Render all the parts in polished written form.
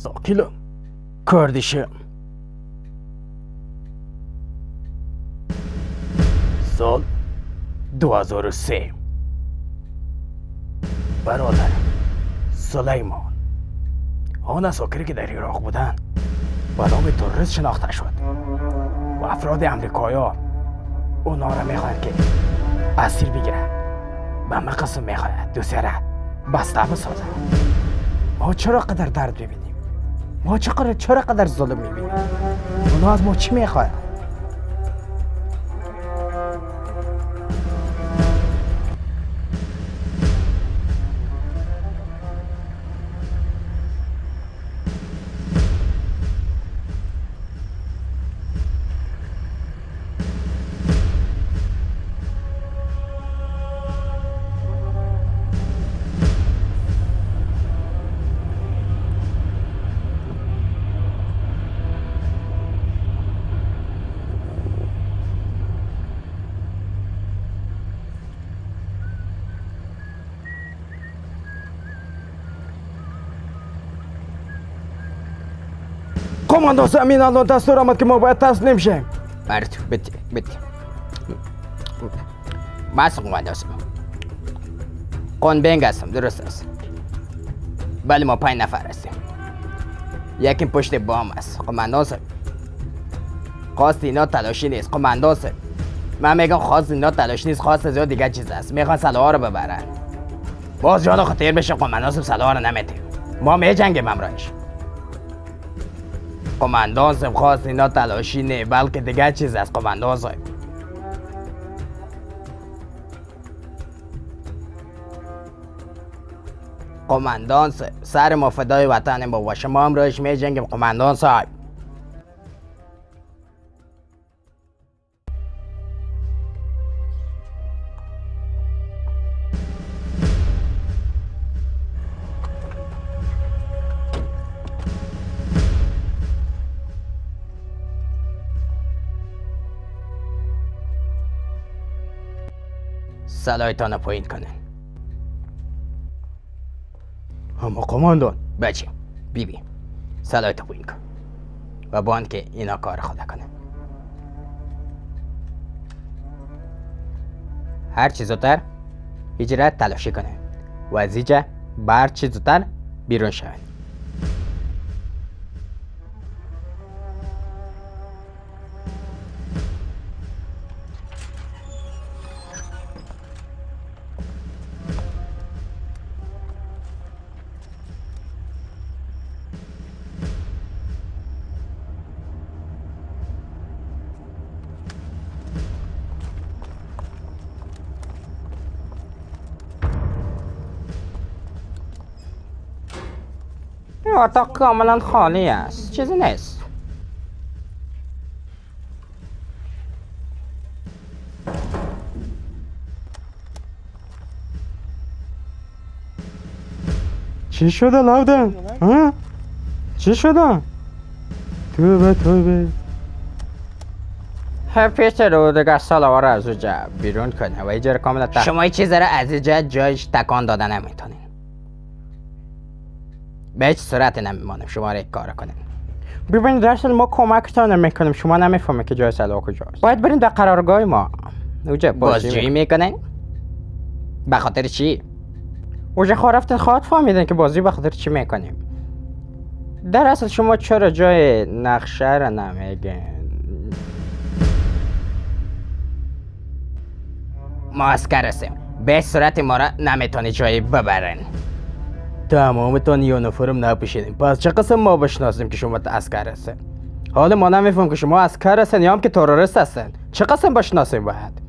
Sakinim kardeşim. سال 2003 برادر سلیمان آن اساکری که در عراق بودن با نام تروریست شناخته شد و افراد امریکایی اونا را میخواهد که اسیر بگیرن به مقصد میخواهد دوسیه بسته بسازه. ما چرا قدر درد ببینیم؟ ما چرا قدر ظلم میبینیم؟ اونا از ما چی میخواهد؟ قماندان امین الان دستور آمد که ما باید تسلیم شیم. مرد بده بس قماندان قنبنگ هستم، درست است. بله ما 5 نفر هستیم. یکی پشت بام است. قماندان صاحب خواست اینا تلاشی نیست. قماندان صاحب من میگم خواست اینا تلاشی نیست، خواست از دیگه چیز است. میخوان سلاح رو ببرن. باز جان خطر بشه. قماندان صاحب سلاح رو نمیتیم. ما میجنگیم امرایش. قماندان صاحب خواست اینا تلاشی نه بلکه دیگه چیز است. قماندان صاحب قماندان صاحب سر ما فدای وطن با شما امروز میجنگیم. قماندان صاحب سلایتان پایین کنن. اما قماندان بچه بیبی سلایت پایین کن و باند که اینا کار خدا کنن. هر چی زودتر هجرت تلاشی کنه و از اینجا بر چی زودتر بیرون شون. این اتاق کاملا خالی است، چیزی نیست. چی شده لودن؟ ها؟ چی شده؟ توبه پیتر رو دیگه سلاح رو از اونجا بیرون کنه و اینجا کاملا شما این چیز رو از اینجا جایش تکان دادن نمیتونین. به هیچ صورت نمیمانم شما را یک کار کنین. ببینید درصد ما کمکتان نمیکنیم، شما نمیفهمید که جای سلاح کجاست. باید برین در قرارگاه ما. اونجا بازجویی میکنین؟ به خاطر چی؟ اونجا خواه رفتن خواهد فهمیدن که بازی به خاطر چی میکنیم. در اصل شما چرا جای نقشه را نمیگین؟ ما عسکر هستیم، به صورت ما را نمیتونی جایی ببرن. تمامتان یونیفرم نپوشیدیم، پس چه قسم ما بشناسیم که شما عسکر هستین؟ حالا ما نمیفهمیم که شما عسکر هستین یا هم که تروریست هستین. چه قسم بشناسیم باید؟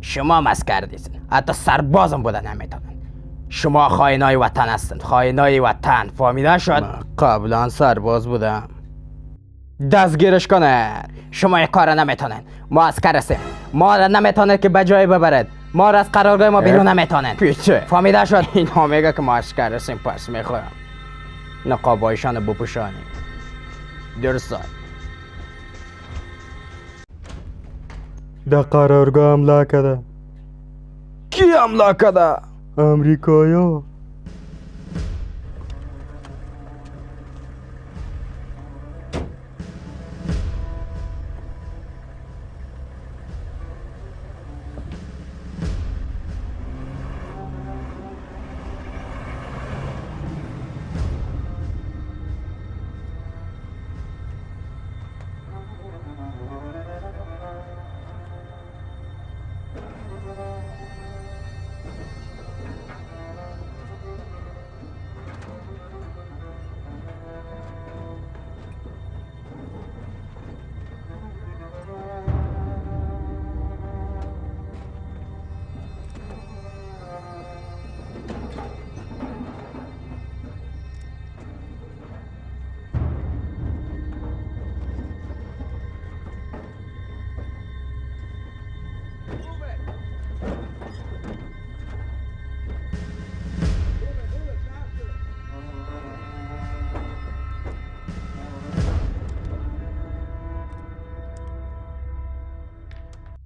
شما هم عسکر نیستین، حتی سربازم بودن نمیتونن. شما خائنای وطن هستین، خائنای وطن. فهمیده شد؟ من قبلا سرباز بودم. دستگیرش کنه. شما یک کار نمیتونن. ما عسکر هستیم، ما را نمیتونن که به جایی ببرد. ما را از قرارگاه ما بیرون نمیتونن. پیچه فهمیده شد؟ اینا میگه که ما عسکر هستیم، پس میخوایم نقابایشان بپوشانیم. درسته. در قرارگاه حمله کرده. کی حمله کرده؟ امریکایا.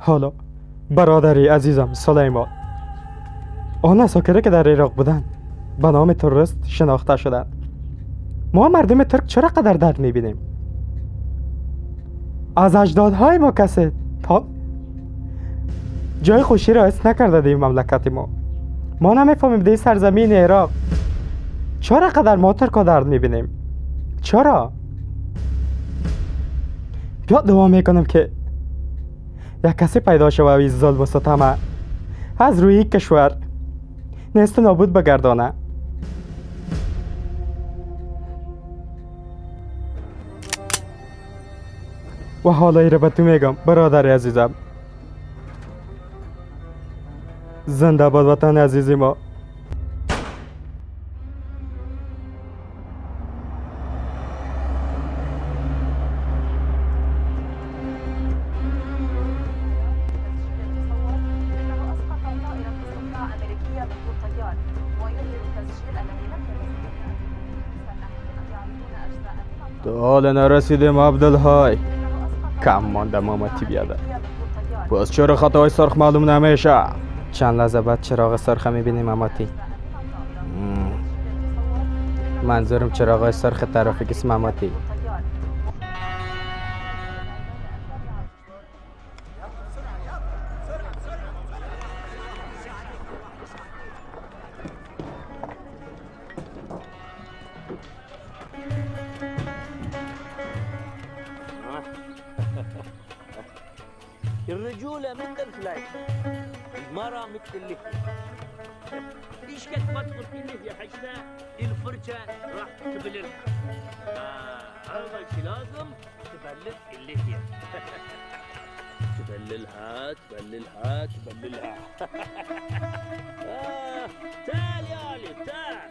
حالا برادری عزیزم سلیمان، آن اساکره که در عراق بودند به نام تروریست شناخته شدند. ما مردم ترک چرا قدر درد میبینیم؟ از اجدادهای ما کسی تا جای خوشی را حس نکرده در این مملکت ما نمیفهمیم در سرزمین عراق چرا قدر ما ترکا درد میبینیم. چرا؟ بیا دعا میکنم که یک کسی پیدا شود و این ظلم و ستم از روی یک کشور نیست نابود بگردانه. و حالا ایره به تو میگم برادر عزیزم، زنده باد وطن عزیزی ما. تو حال نرسیدیم عبدالهای کم مانده مامتی بیاده. باز چرا خطای سرخ معلوم نمیشه؟ چند لحظه بعد چراغ سرخ میبینیم مامتی. منظورم چراغ سرخ ترافیک است مامتی. الرجولة مثل الفلاي، المرأة مثل اللحية. ايش قد ما تحط اللحية حشنا الفرشة راح تبللها. أول شي لازم تبلل اللحية. تبللها تبللها تبللها. تعال يا علي تعال.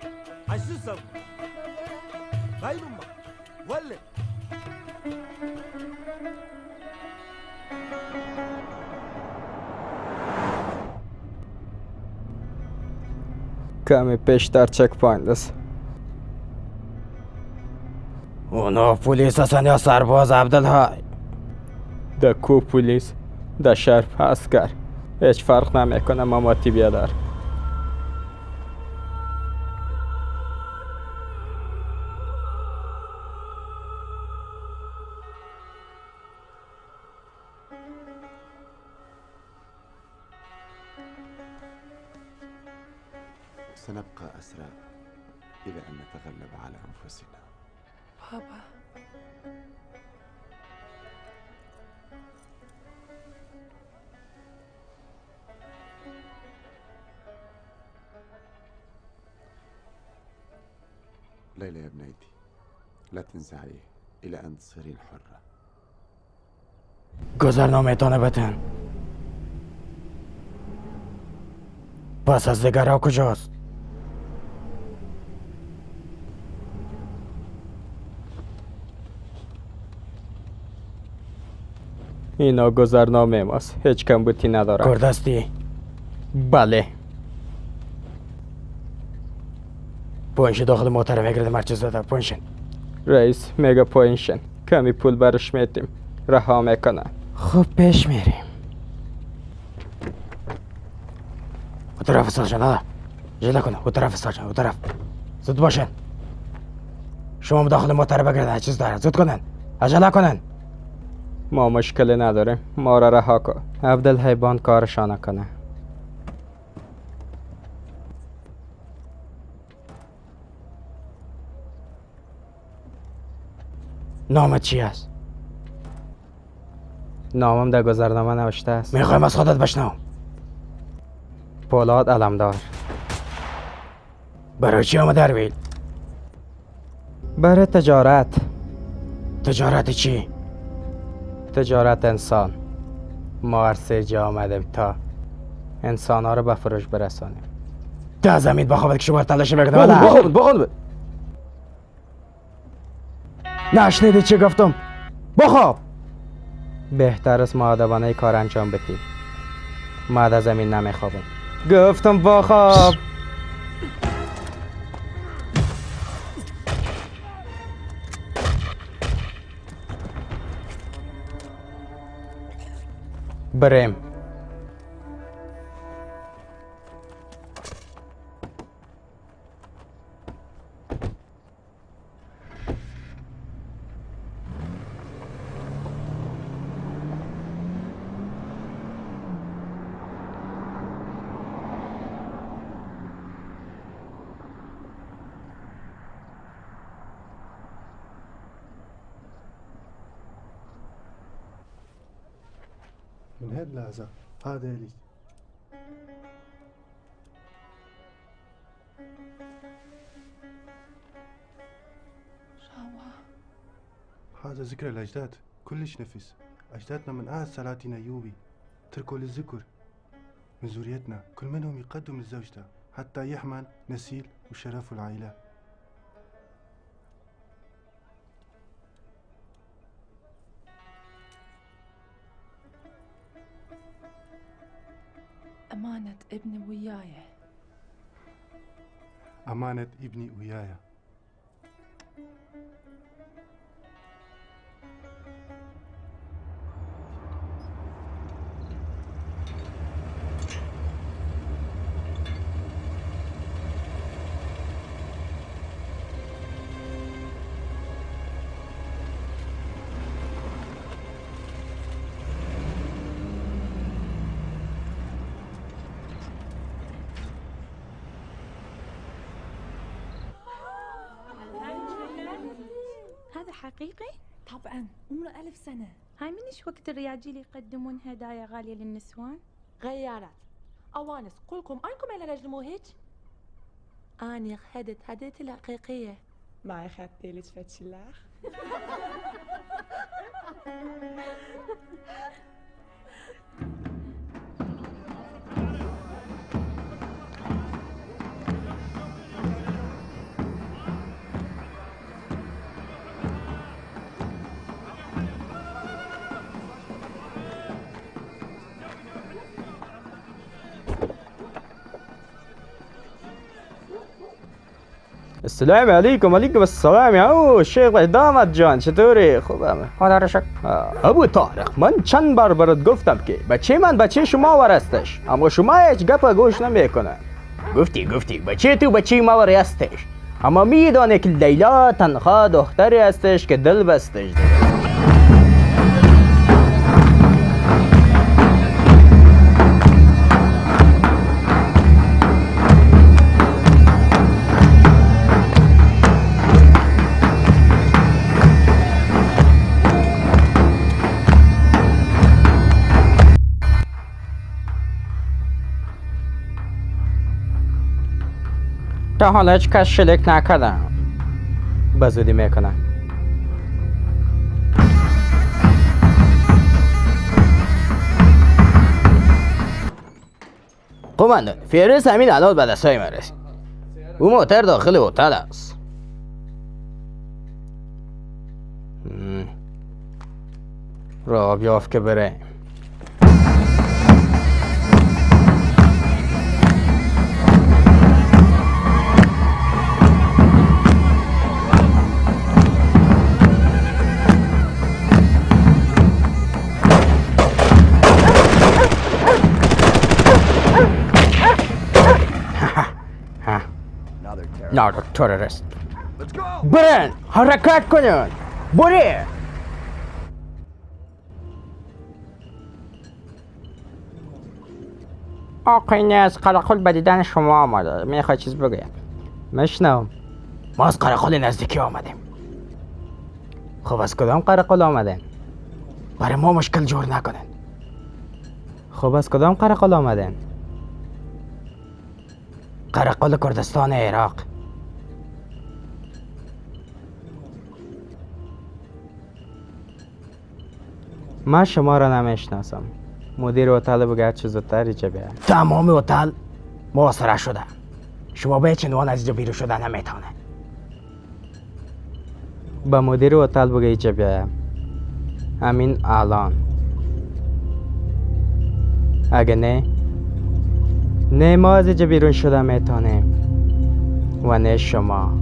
عشو سوي؟ هاي امك ولد. کمی پیشتر چک پوینت است. اونا پلیس هستن یا سرباز عبدالهای؟ در کو پلیس در شرف عسکر هیچ فرق نمیکنه مامتی بیادر. سنبقى أسرى إلى أن نتغلب على أنفسنا. بابا ليلى يا بنيتي، لا تنزعي إلى أن تصيرين حرة. گذرنامه تانه بتن. پس از دیگرها کجاست؟ اینا گذرنامه ماست، هیچ کمبودی نداره. کردستی؟ بله. پوینش داخل موتر میگرد مرچز داده. پوینشن رئیس میگه پوینشن، کمی پول برش میتیم رها میکنه. خب پیش میریم. او طرف ساجن جلو کنه. او طرف ساجن او طرف. زود باشن. شما داخل موتر بگردن، چیز داره. زود کنن، عجله کنن. ما مشکلی نداریم، ما را رها کن. عبدالحیبان کارشانه کنه. نامت چی است؟ نامم در گذرنامه نوشته است. میخوایم از خودت بشنوم. پولاد علمدار. برای چی آمده ارویل؟ برای تجارت. تجارت چی؟ تجارت انسان. ما عرصه جا آمدیم تا انسان ها رو به فروش برسانیم. ده زمین بخوابد که شما تلاش بکنه. بخواب. نشنیدی چی گفتم؟ بخواب. بهتر است مؤدبانه کار انجام بدیم. ما در زمین نمیخوابم. گفتم بخواب. بریم. من هذه اللحظة هذا لي. هذا ذكرى الأجداد كلش نفس. أجدادنا من أعز سلاطين أيوبي تركوا للذكر من ذريتنا، كل منهم يقدم لزوجته حتى يحمل نسيل وشرف العائلة. أمانة ابني وياي. أمانة ابني وياي. هذا حقيقي؟ طبعا عمره 1000 سنة. هاي منش وقت الرياجيل يقدمون هدايا غالية للنسوان؟ غيارات أوانس قولكم أنكم على رجل مو هيك؟ أني أخذت هديتي الحقيقية. ما أخذتي لك فتشلاخ؟ السلام عليكم. وعليكم السلام. او شیخ داماد جان چطوری؟ خوبم خدا رو شکر. ابو طارق من چند بار برات گفتم که بچه من بچه شما ورستش، اما شما هیچ گپ گوش نمیکنه. گفتی بچه تو بچه ما هستش، اما میدانه که لیلا تنها دختری هستش که دل بستش. تا حالا هیچ کس شلیک نکردم. بزودی میکنم. قماندان فهرست همین الان به دستای من رسید. او موتر داخل هتل است. راه بیافت که بریم. نه تروریست. برن حرکت کنن. بره. آقای از قرقل به دیدن شما آمده. میخوای چیز بگویم؟ مشنوم. ما از قرقل نزدیکی آمدیم. خب از کدام قرقل آمدن؟ برای ما مشکل جور نکنن. خب از کدام قرقل آمدن؟ قرقل کردستان عراق. من شما را نمیشناسم. مدیر هتل بگه چه زودتر اینجا بیاید. تمام هتل محاصره شده. شما به هیچ عنوان از اینجا بیرون شده نمیتونه. با مدیر هتل بگه اینجا بیاید. همین الان. اگه نه ما از اینجا بیرون شده میتونیم و نه شما.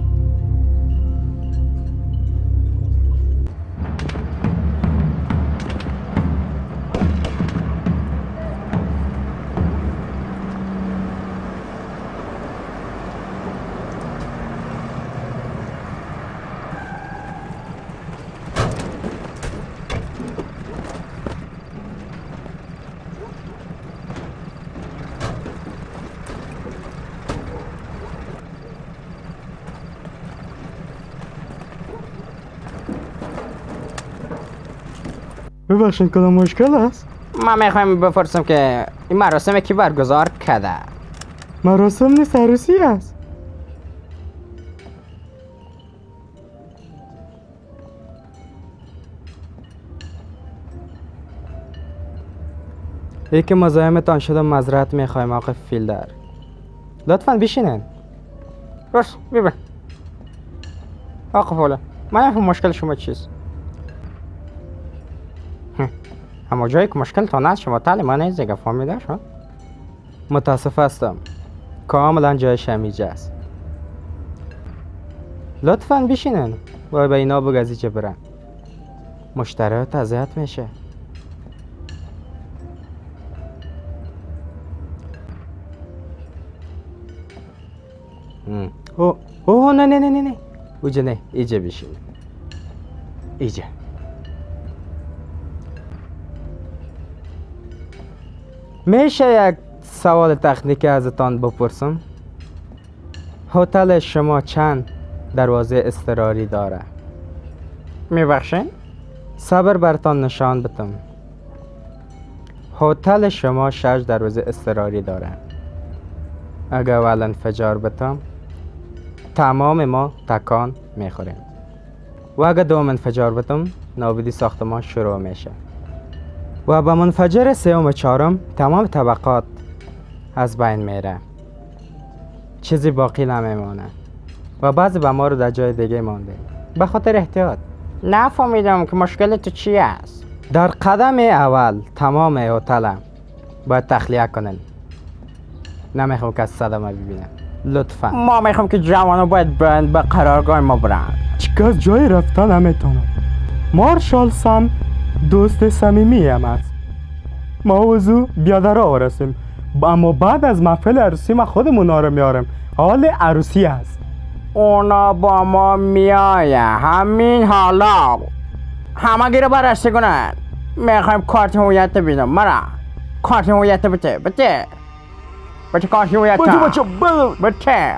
ببخشید کدام مشکل است؟ ما میخوایم بپرسم که این مراسم کی برگزار کرده؟ مراسم نیست، عروسی است. یکی مزاحمتان شدم، معذرت میخوایم آقای فیلدر. لطفاً بشینین. روش ببین آقا فولا، من نفهم مشکل شما چیست؟ اما جایی که مشکل تا هست شما تعلیم من نیست دیگه، فهمیده شد؟ متاسف هستم، کاملا جای شمیجه است. لطفاً بشینین و به اینا بگذیجه برن. مشتریات اذیت میشه. اوه نه اوجه نه، ایجه بشین. ایجه. میشه یک سوال تکنیکی ازتان بپرسم؟ هتل شما چند دروازه اضطراری داره؟ میبخشین؟ صبر برتان نشان بدم. هتل شما 6 دروازه اضطراری داره. اگر اول انفجار بتم تمام ما تکان میخوریم و اگر دوم انفجار بتم نابودی ساختمان شروع میشه و با منفجر سوم و چهارم تمام طبقات از بین میره، چیزی باقی نمیمونه و بعضی به ما رو در جای دیگه مانده. به خاطر احتیاط. نفهمیدم که مشکل تو چی است؟ در قدم اول تمام هتل باید تخلیه کنن. نمیخوام کسی صدمه ببینه. لطفا. ما میخوام که جوانا باید برند به قرارگاه ما برند. چیکار جای رفتن نمیتونم. مارشال سام دوست صمیمی هم است. ما وضو بیادر آرسیم، اما بعد از محفل عروسی ما خودمون رو میارم. حال عروسی است. اونا با ما میایه همین حالا همه گیره بررسی کنن. میخوایم کارت هویت ببینم. مرا کارت هویت بده کارت هویت بده.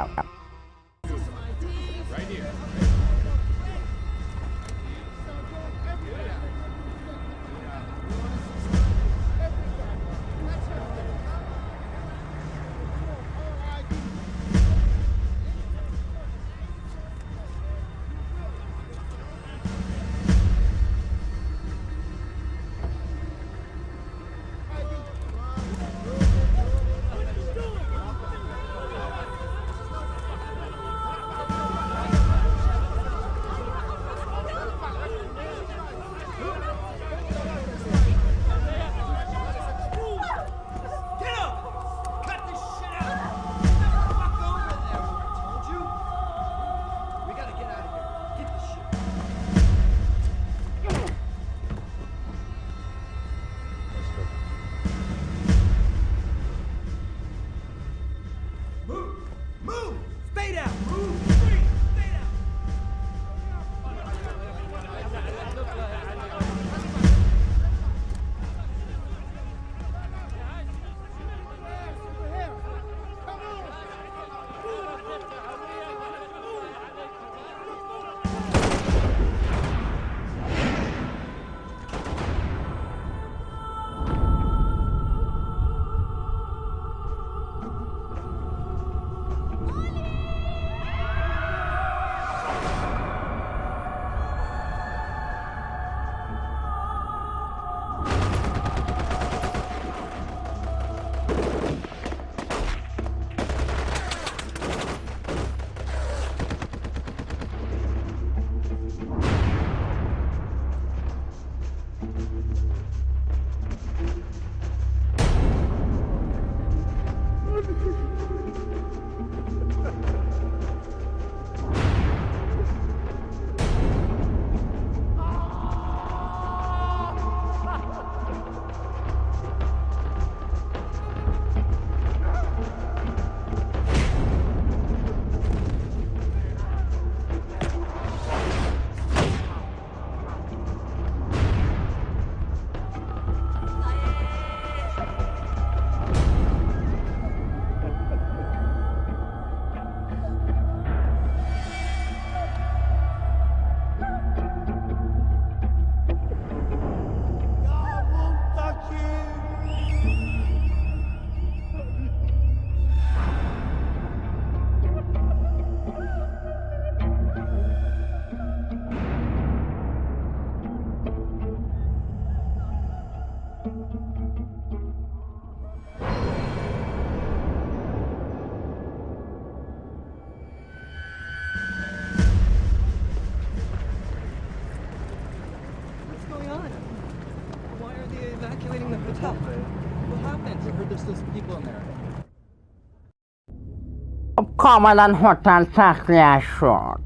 کاملا هتل تخلیه شد.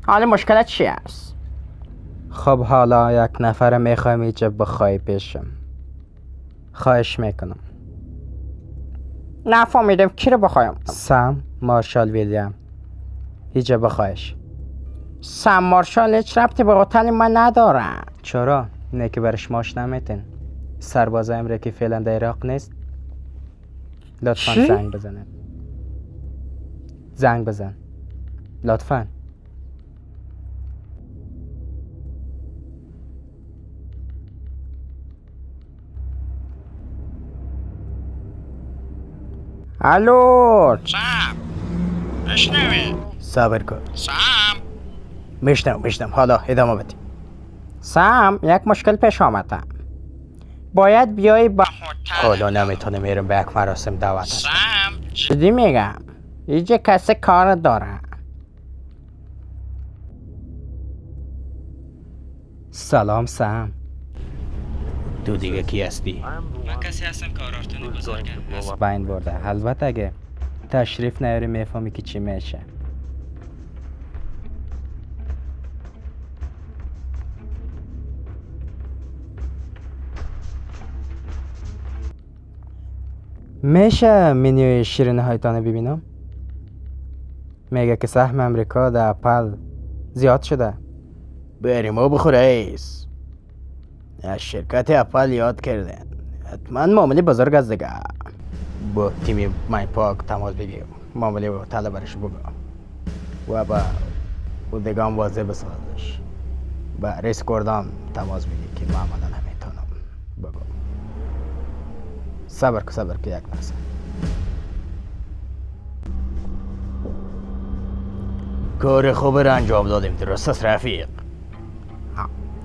حالا مشکلت چی است؟ خب حالا یک نفر میخوایم اینجا بخوای پیشم. خواهش میکنم. نفهمیدم کی رو بخوایم؟ سم مارشال ویلیام. اینجا بخواهش. سم مارشال هیچ ربطی به هتل ما نداره. چرا؟ اینه که برش ماش نمیتین. سرباز امریکی فعلا در عراق نیست. لطفا چی؟ زنگ بزنه. زنگ بزن لطفا. الو سام اشنوی صبر کن. سام میشنم حالا ادامه بده. سم یک مشکل پیش آمده. باید بیای با حالا نمیتونه میرم به یک مراسم دعوت. سام جدی میگم اینجا کسی کار داره. سلام سم. تو دیگه کی هستی؟ من کسی هستم کارآفرین بزرگم. از بین برده. البته اگه تشریف نیاری میفهمی که چی میشه. میشه منیوی شیرینه هایتانه ببینم؟ میگه که سهم امریکا در اپل زیاد شده. بریم و بخور ایس. از شرکت اپل یاد کردن. حتما معامله بزرگ از دیگه. با تیم مای پاک تماس بگیر. معامله با طلب برش بگو. و با او دیگه هم واضح بسازش. با رئیس گردان تماس بگیر که معامله نمیتونم بگو. صبر که یک لحظه. کار خوب را انجام دادیم درست است رفیق.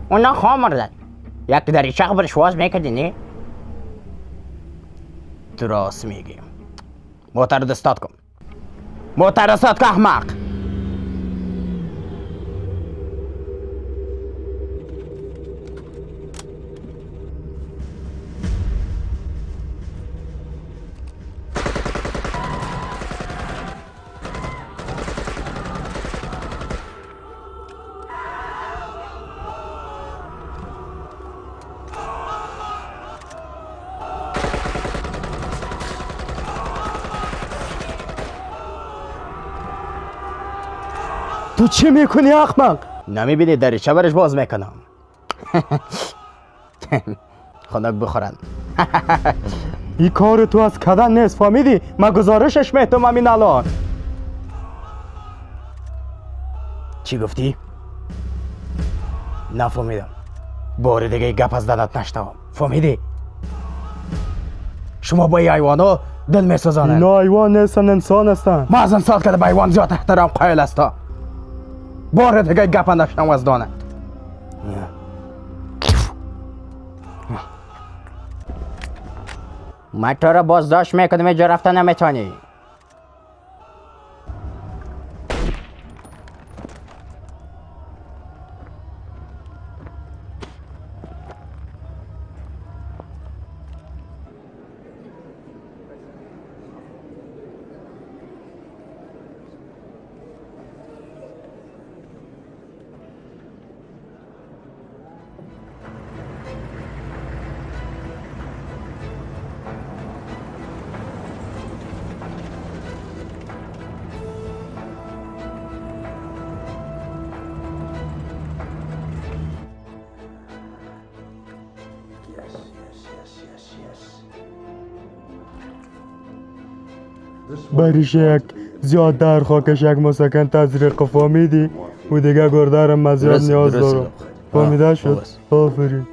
اونا خواه مردن. یک دریچه برش واز میکردی نه؟ درست میگیم. موتر دستات کن. موتر دستات که احمق. تو چی میکنی احمق؟ نمیبینی دریچه برش باز میکنم. خنک بخورن. این کار تو از کدن نیست فهمیدی؟ من گزارشش میتونم همین الان. چی گفتی؟ نفهمیدم. بار دیگه گپ از دلت نشنوم. فهمیدی؟ شما با این حیوانا دل میسوزانن. اینا حیوان نیستن انسان هستن. ما از انسان که به حیوان زیاد احترام قائل هستم. بار دیگه گپ نشنوم از دانت. من تو را بازداشت میکنم اینجا رفتن نمیتونی. بریش یک زیاد در خاکش یک مسکن تزریق فهمیدی؟ و دیگه گردارم مزیاد نیاز دارم. فهمیده شد؟ آفرین.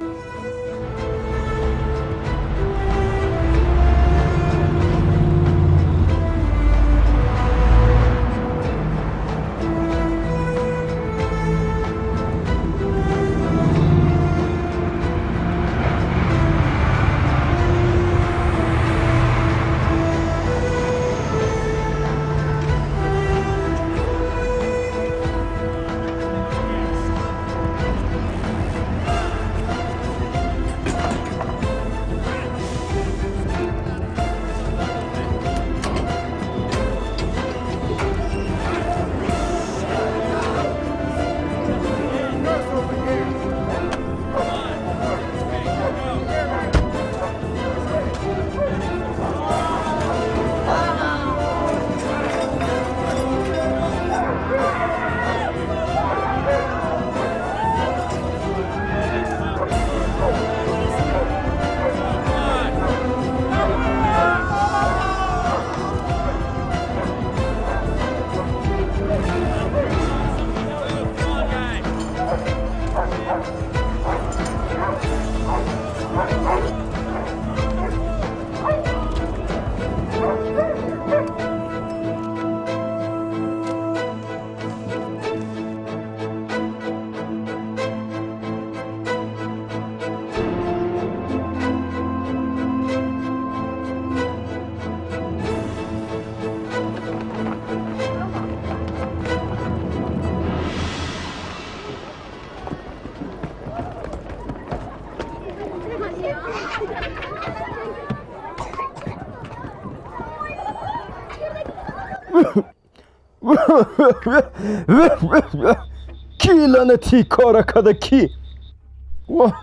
کی لعنتی کار کرده کی؟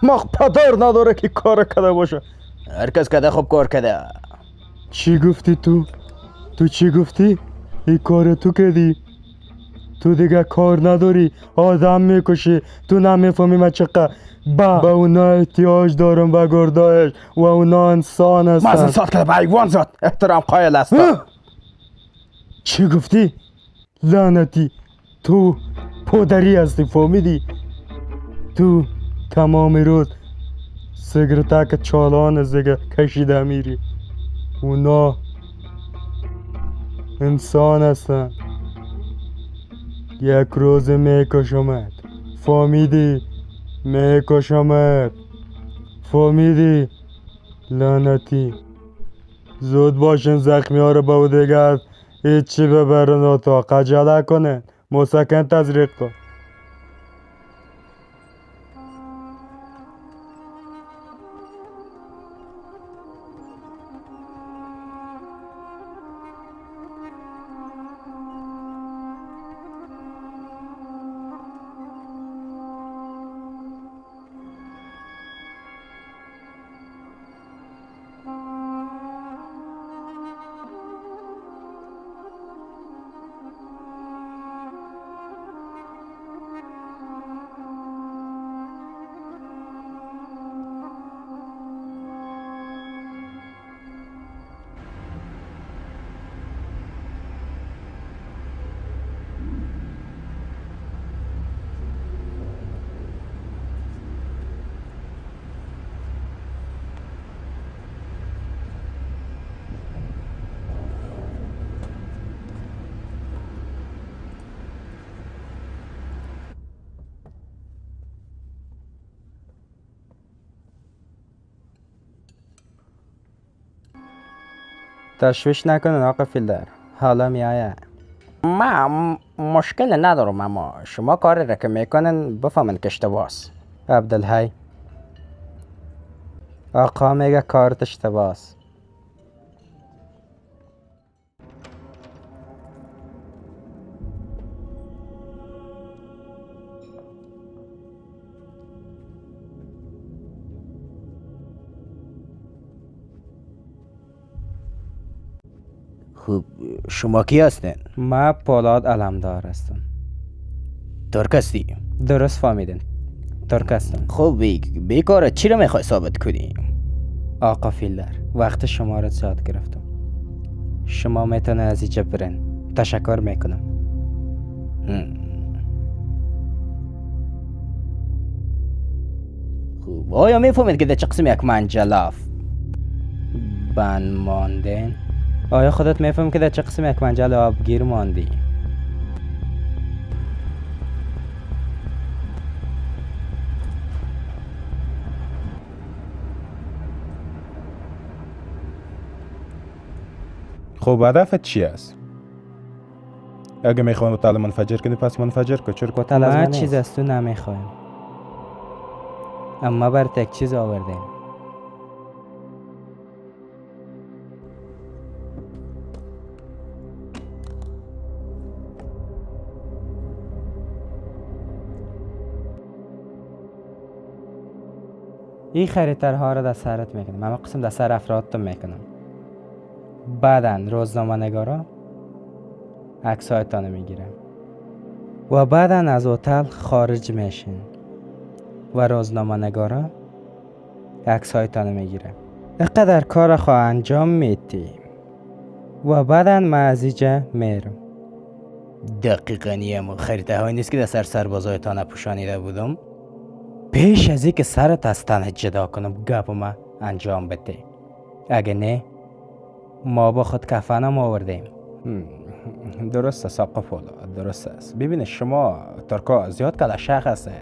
مخ پدر نداره که کار کرده باشه. هر کس کده خوب کار کده. چی گفتی تو؟ تو چی گفتی؟ این کار تو کردی؟ تو دیگه کار نداری، آدم میکشی، تو نمیفهمی من چقدر به اونا احتیاج دارم و گردایش و اونا انسان هستن. مازن ساد کده به حیوان زاد احترام قایل است. چی گفتی؟ لعنتی تو پدری هستی فهمیدی؟ تو تمام روز سیگرتک چالان زیگه کشیده میری. اونا انسان هستن. یک روز میکشمت فهمیدی؟ میکشمت فهمیدی؟ لعنتی زود باشین زخمی ها رو به دیگر هیچی ببرن تا قجله کنن. مسکن تزریق کن. تشویش نکنن آقا فیلدر، حالا میایه. ما مشکل ندارم اما شما کاری را که میکنن بفهمن که اشتباس. عبدالحی آقا میگه کارت اشتباس. خوب شما کی هستین؟ ما پولاد علمدار هستم. ترک هستی؟ درست فهمیدین، ترک هستم. خوب بیکاره چی رو میخوای ثابت کنی؟ آقا فیلدر وقت شما رو زیاد گرفتم. شما میتونه از اینجا برین. تشکر میکنم. خوب آیا میفهمید که در چه قسم یک منجلاف بند ماندین؟ آیا خودت میفهمی که در چه قسم یک منجل آبگیر ماندی؟ خب هدفت چی است؟ اگه میخوان هتل منفجر کنی پس منفجر کن. چرا هتل از من چیز از تو نمیخوایم، اما بر تک چیز آوردیم. این خریدترها را در سرت میکنم، اما قسم در سر افرادتون میکنم. بعداً روزنامه نگارا عکس هایتان میگیرم و بعداً از هتل خارج میشین و روزنامه نگارا عکس هایتان میگیرم. اینقدر کار خواه انجام میدیم و بعداً من از اینجا میرم. دقیقاً اما خریده های نیست که در سر سربازایتان پوشانیده بودم. پیش از اینکه سرت از تنت جدا کنم گپ ما انجام بده. اگه نه ما با خود کفنم آوردیم. درست است آقا فولاد، درست است. ببینید شما ترکا زیاد کلاشخ هستین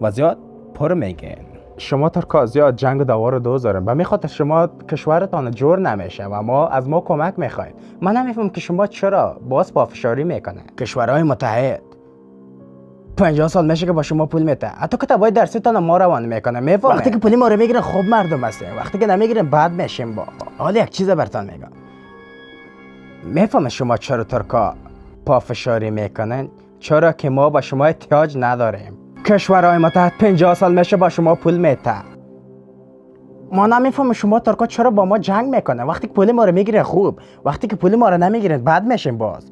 و زیاد پر میگین. شما ترکا زیاد جنگ و دوار دوزارن و میخواد شما کشورتان جور نمیشه و ما از ما کمک میخواین. من نمیفهم که شما چرا باز پافشاری میکنه. کشورهای متحد 50 سال میشه که با شما پول میده. حتی کتابای درسیتان ما روان میکنه. میفهمه وقتی که پولی ما رو میگیرن خوب مردم هستیم، وقتی که نمیگیرن بد میشیم. با حالا یک چیز براتون میگم. میفهمم شما چرا ترکا پافشاری میکنن؟ چرا که ما با شما احتیاج نداریم. کشورهای ما تحت 50 سال میشه با شما پول میته. ما نمیفهمیم شما ترکا چرا با ما جنگ میکنن. وقتی که پول ما رو میگیرن خوب، وقتی که پول ما رو نمیگیرن بد میشیم. باز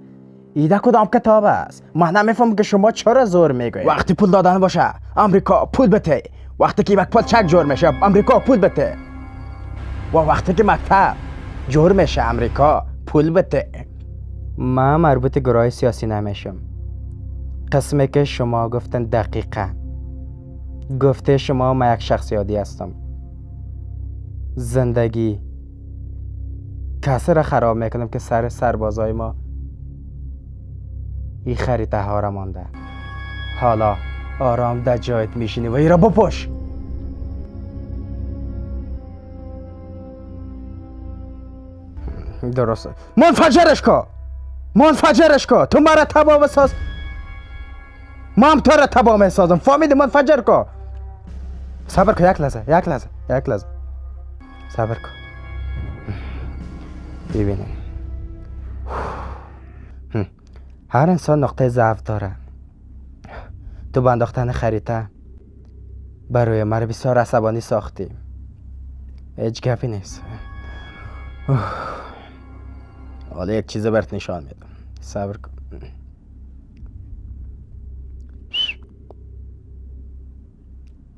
ایده کدام کتاب است؟ ما نمیفهمم که شما چرا زور میگوید. وقتی پول دادن باشه امریکا پول بده، وقتی که یک پول چک جور میشه امریکا پول بده، و وقتی که مکتب جور میشه امریکا پول بده. من مربوط گروه سیاسی نمیشم. قسمی که شما گفتن دقیقا گفته شما. من یک شخص عادی هستم. زندگی کسی را خراب میکنم که سر سربازای ما این خریده ها را مانده. حالا آرام در جایت میشینی و ای را بپوش. درسته. منفجرش کو. تو مرا تبا بساز، ما هم تو را تبا میسازم. فهمیدی؟ منفجر کو. صبر کو. یک لحظه صبر کو. ببینیم هر انسان نقطه ضعف داره. تو با انداختن خریطه برای مرا بسیار عصبانی ساختی. هیچ گپی نیست. حالا یک چیز برات نشان میدم. صبر کن.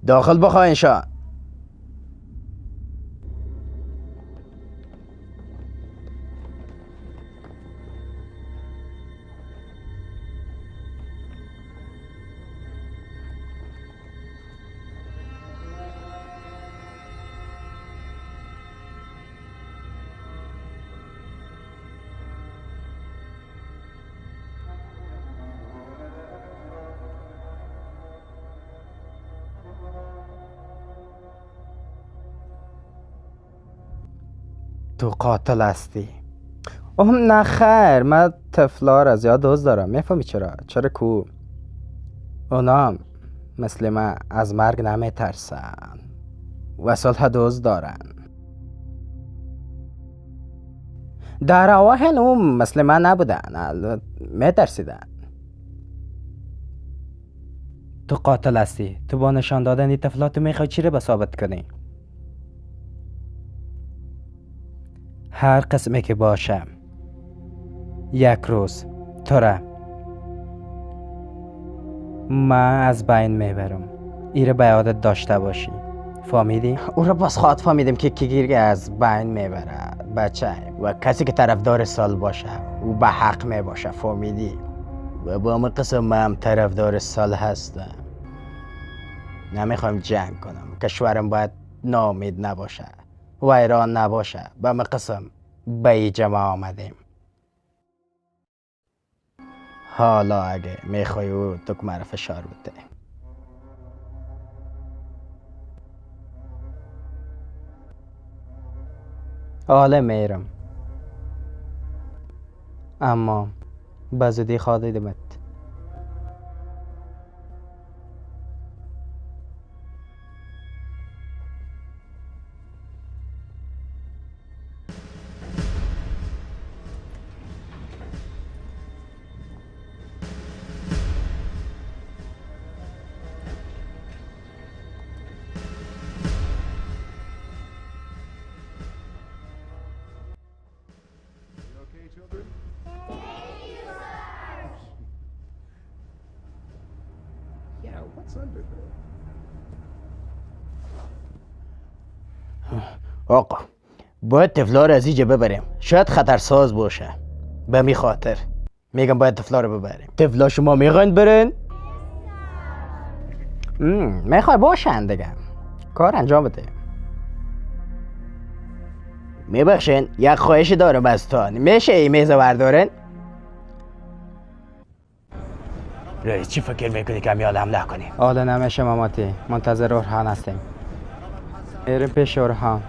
داخل بخواه انشان. تو قاتل هستی. نه خیر، من طفلا را زیاد دوست دارم. میفهمی چرا کو اونا مثل من از مرگ نمیترسن و صلح دوست دارن. در اواخر اون مثل من نبودن، میترسیدن. تو قاتل هستی. تو با نشان دادن این طفلات میخوای چی رو ثابت کنی؟ هر قسمی که باشم یک روز تو را من از بین میبرم. ایره به یادت داشته باشی. فهمیدی؟ او را باز خواد فهمیدم که کی از بین میبره بچه، و کسی که طرفدار سال باشه او به حق میباشه. فهمیدی؟ و با من قسم من طرفدار سال هستم. نمیخوایم جنگ کنم. کشورم باید ناامید نباشه و ایران نباشه. با من قسم به ای جمع آمدیم. حالا اگه میخوای او تو که مرا فشار بده. حالا میرم، اما به زودی خواهدمت. آقا باید طفلا رو از اینجا ببریم. شاید خطرساز باشه. به می خاطر میگم باید طفلا رو ببریم. طفلا شما میخواین برین؟ میخوای باشن دیگه. کار انجام بده. میبخشین یک خواهش دارم از تا. میشه این میز بردارن؟ رئیس چی فکر میکنی که همیال حمله کنیم؟ حالا نمیشه ماماتی. منتظر اورهان هستیم. میریم پیش اورهان.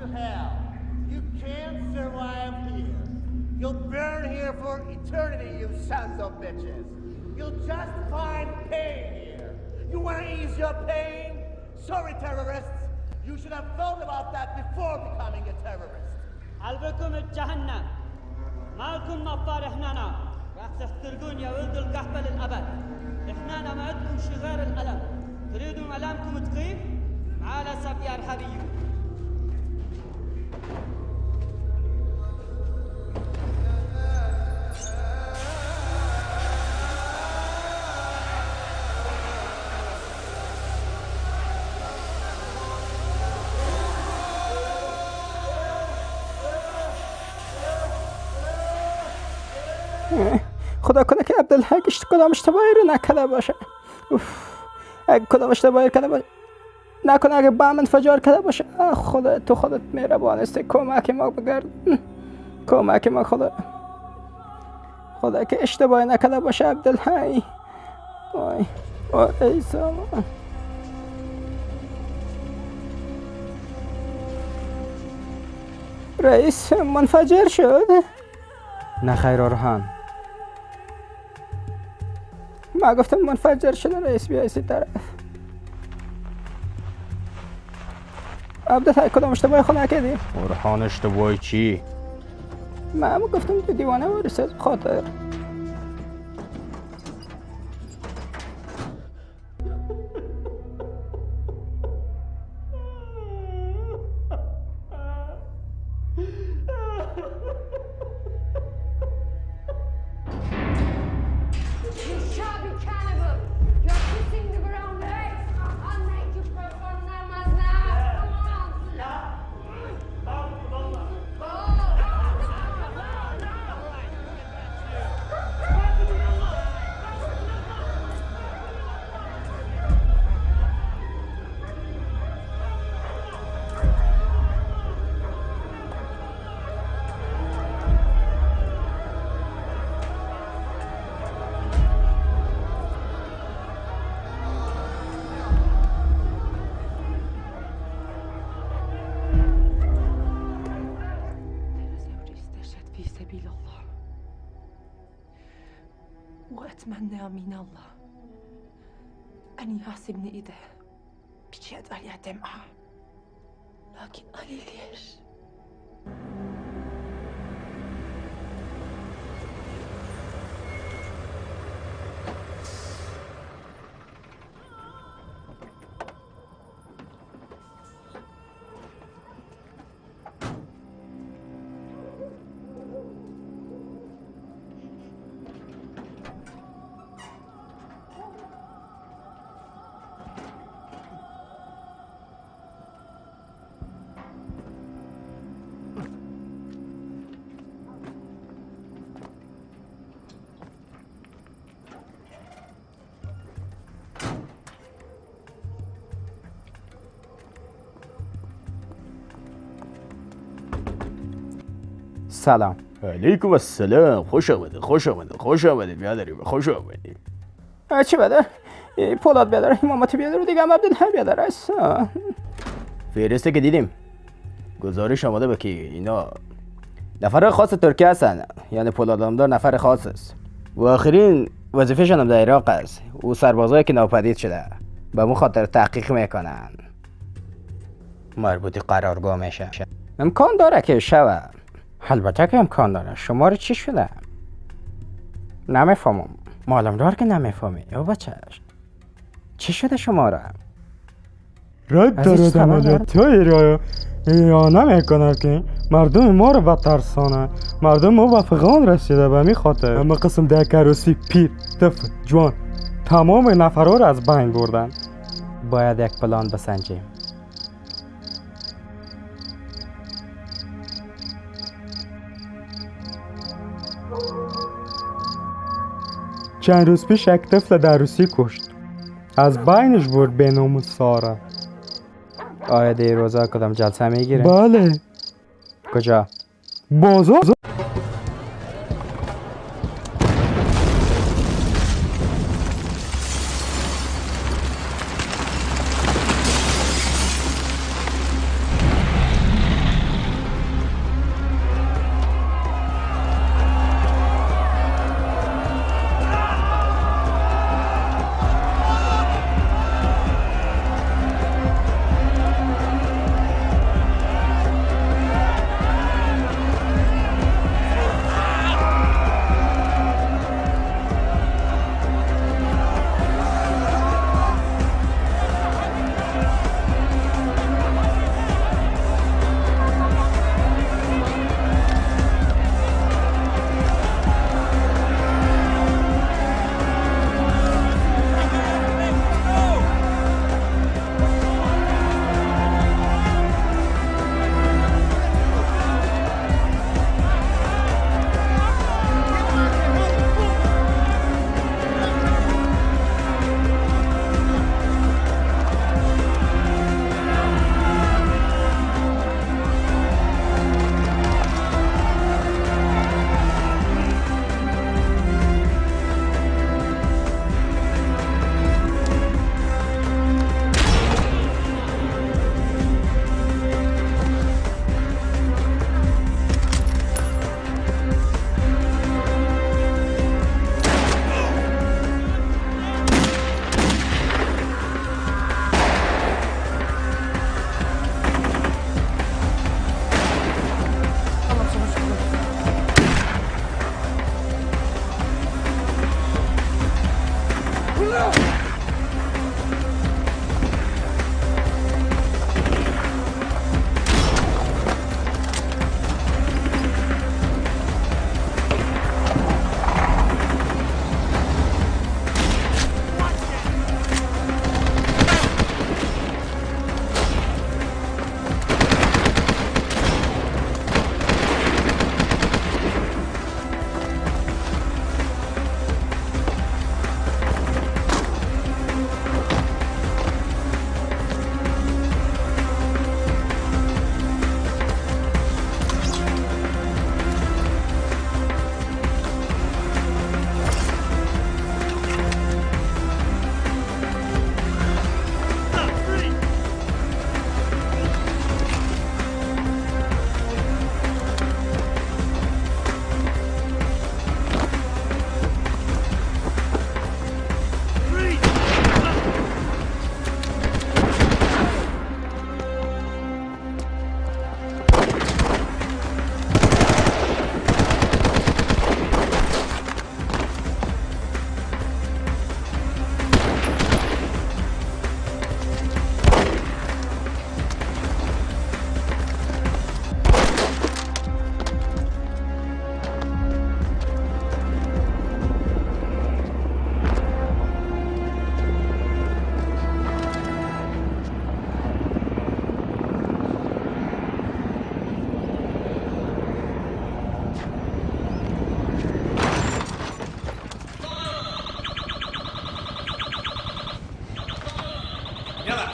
to hell. You can't survive here. You'll burn here for eternity, you sons of bitches. You'll just find pain here. You want to ease your pain? Sorry, terrorists. You should have thought about that before becoming a terrorist. قلبكم الجهنم مالكم نطار احنا راح تسترقون يا ولد القحبة للأبد. احنا ما عندكم شغار الألم. تريدون ألامكم تخيف؟ على سبي أرحبيون. خدا کنه که عبدالحق کدام اشتباهی رو نکرده باشه. اگه کدام اشتباهی کرده باشه نکنه، اگه بم انفجار کرده باشه. خدا تو خودت مهربان هستی، کمک ما بگرد، کمک ما خدا. خدا که اشتباهی نکرده باشه عبدالحق. وای ای سامان. رئیس منفجر شد؟ نه خیر آرهان، ما گفتم منفجر شده. رئیس بیا ایسی طرف. عبدالحق کدام اشتباهی خود نکردی؟ آرهان اشتباهی چی؟ من گفتم تو دیوانه ورسه خاطر. وأتمنى من الله أن يحاسبني إذا بجد عليها دمعة، لكن قليل ليش؟ سلام. علیکم السلام. خوش آمده، خوش آمده، خوش آمده بیادری، خوش آمده. چی بیادر؟ پولاد بیادر، امامتی بیادر و دیگه هم عبدالحق بیادر است. فهرسته که دیدیم گزارش آماده به که اینا نفر خاص ترکیه هستن، یعنی پولادامدار نفر خاص است و آخرین وظیفه‌شان هم در عراق است و سربازایی که ناپدید شده به مو خاطر تحقیق میکنن. مربوطی قرارگاه میشه. امکان داره که شوه. البته که امکان داره. شما رو چی شده؟ نمیفهمم. معلوم دار که نمیفهمی. او بچهش چی شده شما را؟ رد داره دمجد توی را یا نمیکنه که مردم ما رو بترسانه. مردم ما به فغان رسیده به می خاطر اما قسم ده کروسی پیر طفل جوان تمام نفرها رو از بین بردن. باید یک پلان بسنجیم. چند روز پیش یک طفل در روسی کشت. از بینش برد به نام سارا. آیا دی روزا کدام جلسه میگیره؟ بله. کجا؟ بازار.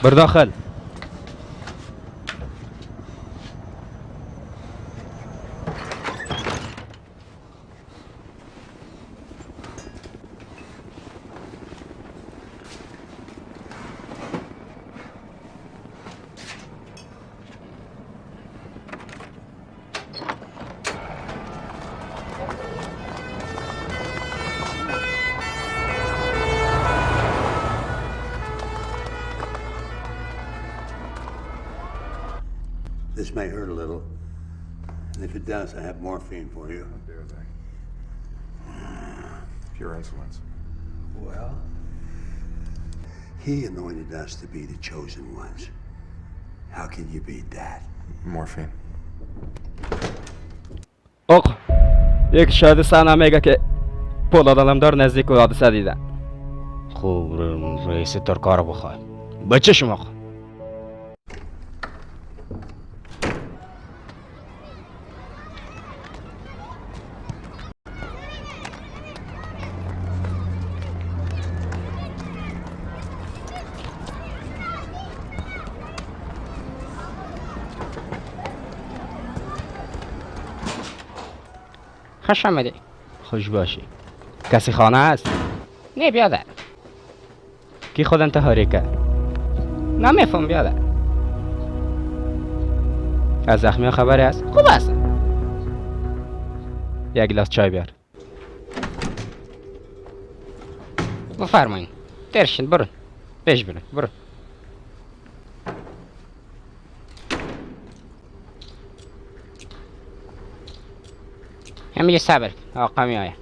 بر داخل. This may hurt a little, and if it does, I have morphine for you. Pure insolence. Well, he anointed us to be the chosen ones. How can you beat that? Morphine. آقا یک شاهد صحنه میگه که پولاد علمدار نزدیک و حادثه دیدن. خوب رئیس ترکا رو بخوای بچه شما خوا خوش آمدی. خوش باشی. کسی خانه هست؟ نه بیادر. کی خود انتحاری کرد؟ نمیفهم بیادر. از زخمی خبری هست؟ خوب هست. یک گلاس چای بیار. بفرمایین. درشین برون. پیش برون. برون. همین صبر آقا می آید.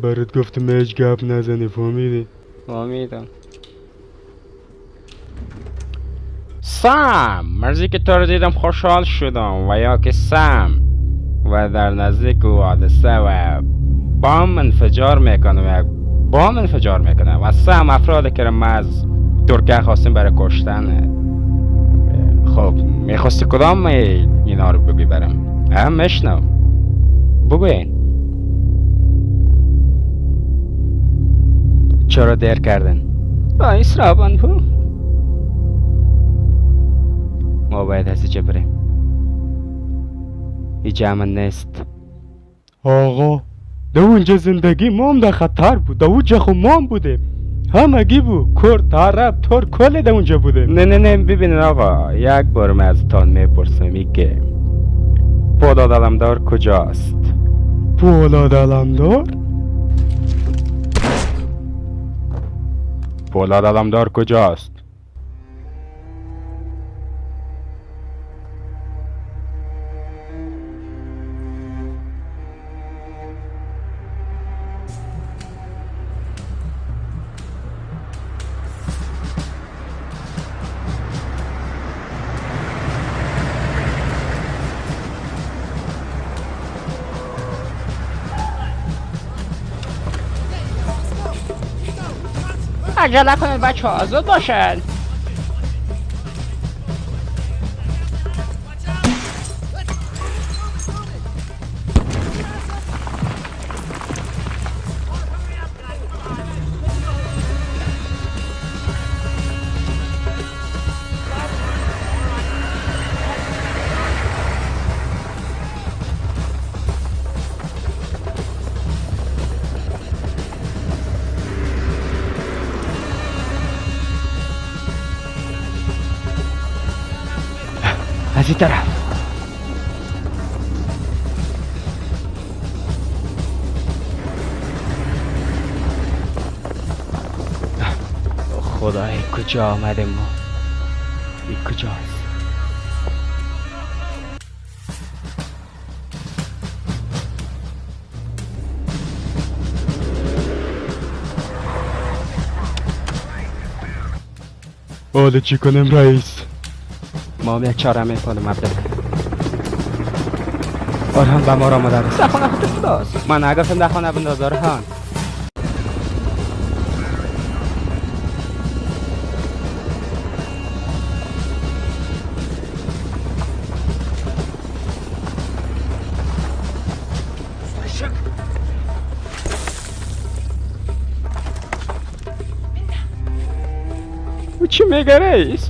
برات گفتم هیچ گپ نزنی فهمیدی؟ فهمیدم. سام مرزی که تو رو دیدم خوشحال شدم و یا که سام و در نزدیک او حادثه و بام انفجار میکنه و سام افراد که ما از ترکیه خواستیم برای کشتن. خب میخواستی کدام اینا رو بگی برم؟ مشنم بگوین. چرا دیر کردن؟ رئیس رابان بو ما باید هستی چه بریم. هیچ امن نیست آقا در اونجا زندگی ما هم در خطر بود. در اونجا خود ما هم بودیم. همگی بود. کرد، عرب، ترک کل در اونجا بودیم. نه ببینین آقا یک بار من از تان میپرسم که پولاد علمدار کجاست؟ پولاد علمدار؟ پولاد علمدار کجاست؟ عجله کنید بچه ها زود باشن. از این طرف. خدای کجا آمدیم ما؟ این کجاست؟ حالا چی کنم رئیس؟ ما هم یک چاره میکنم عبدالله. آرهان به ما را آمده است. در خانه خود خداست. من نگفتم در خانه بنداز آرهان. چی میگه رئیس؟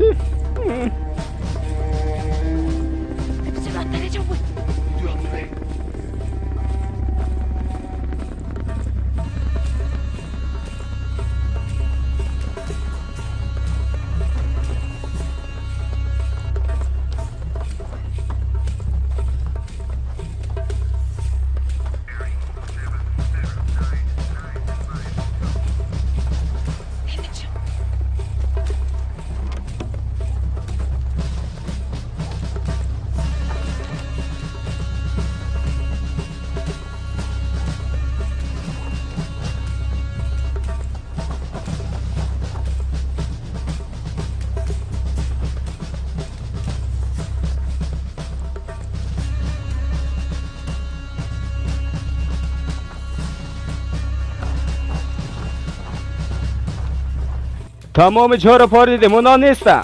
تمام جا رو پاریدیم اونا نیستن.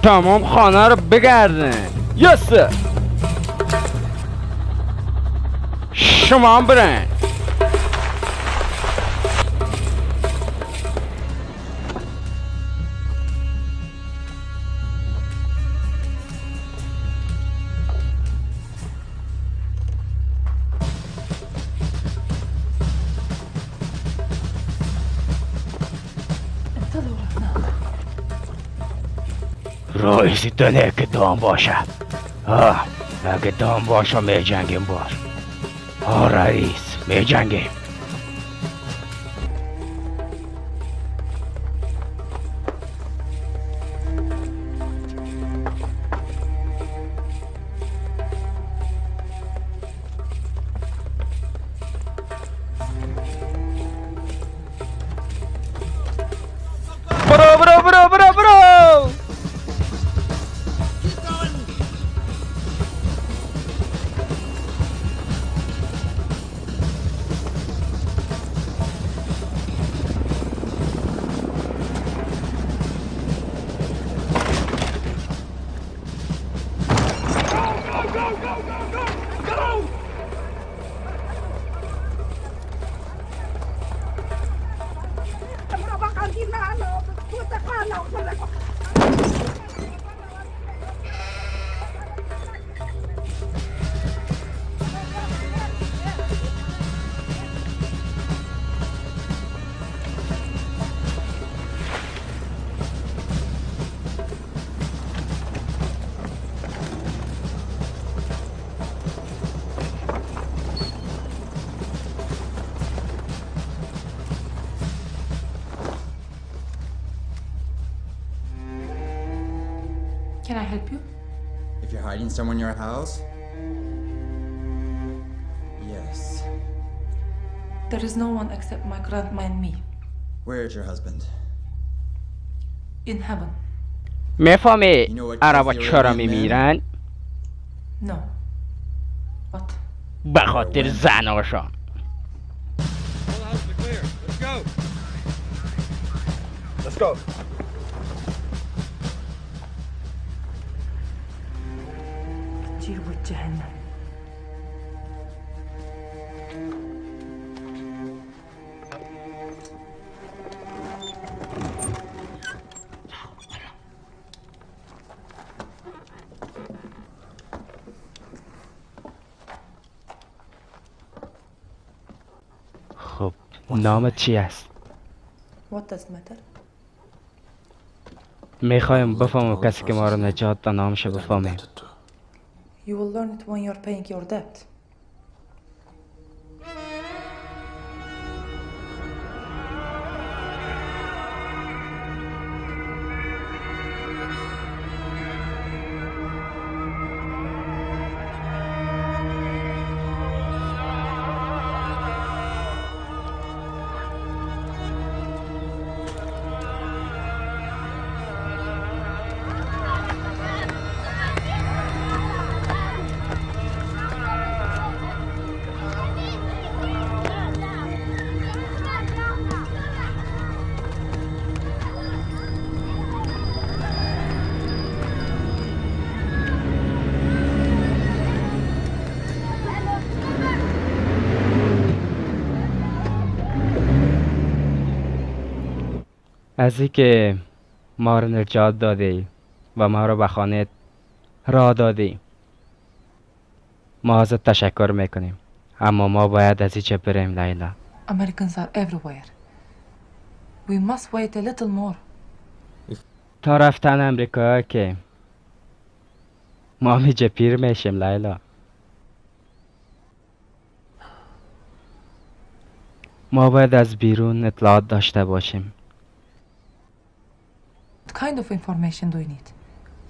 تمام خانه رو بگردن. یس شما هم برن. رئیس دنه که دام باشه. اگه دام باشه می جنگیم باش. رئیس می جنگیم. برو برو برو برو برو. Can I help you? If you're hiding someone in your house? Yes. There is no one except my grandma and me. Where is your husband? In heaven. میفهمی عربا چرا میمیرن؟ No. What? به خاطر زناشان. Let's go. جيبوا جهنم. خب نامت چی است؟ What does matter? میخوایم بفهمم کسی که ما رو نجات داد نامش بفهمیم. You will learn it when you're paying your debt. از اینکه ما را نجات دادی و ما را به خانه راه دادی. ما ازت تشکر میکنیم، اما ما باید از اینجا بریم لیلا. Americans are everywhere. We must wait a little more. تا رفتن امریکا که ما میجه پیر میشیم لیلا. ما باید از بیرون اطلاعات داشته باشیم. What kind of information do you need?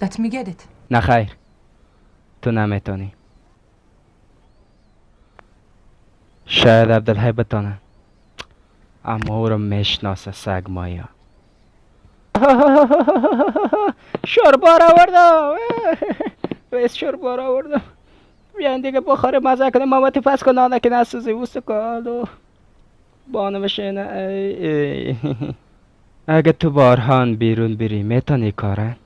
Let me get it. نه خیر، تو نمیتونی. شاید عبدالحی بتونه، اما او رو میشناسه سگ مایا. شوربار آوردم، ویس شوربار آوردم. بیاین دیگه بخاره مزه کنه. مامتی پس کن نانه که نسوزی وست کالو بانه بشینه. اگه تو بارهان بیرون بری میتونی کاره؟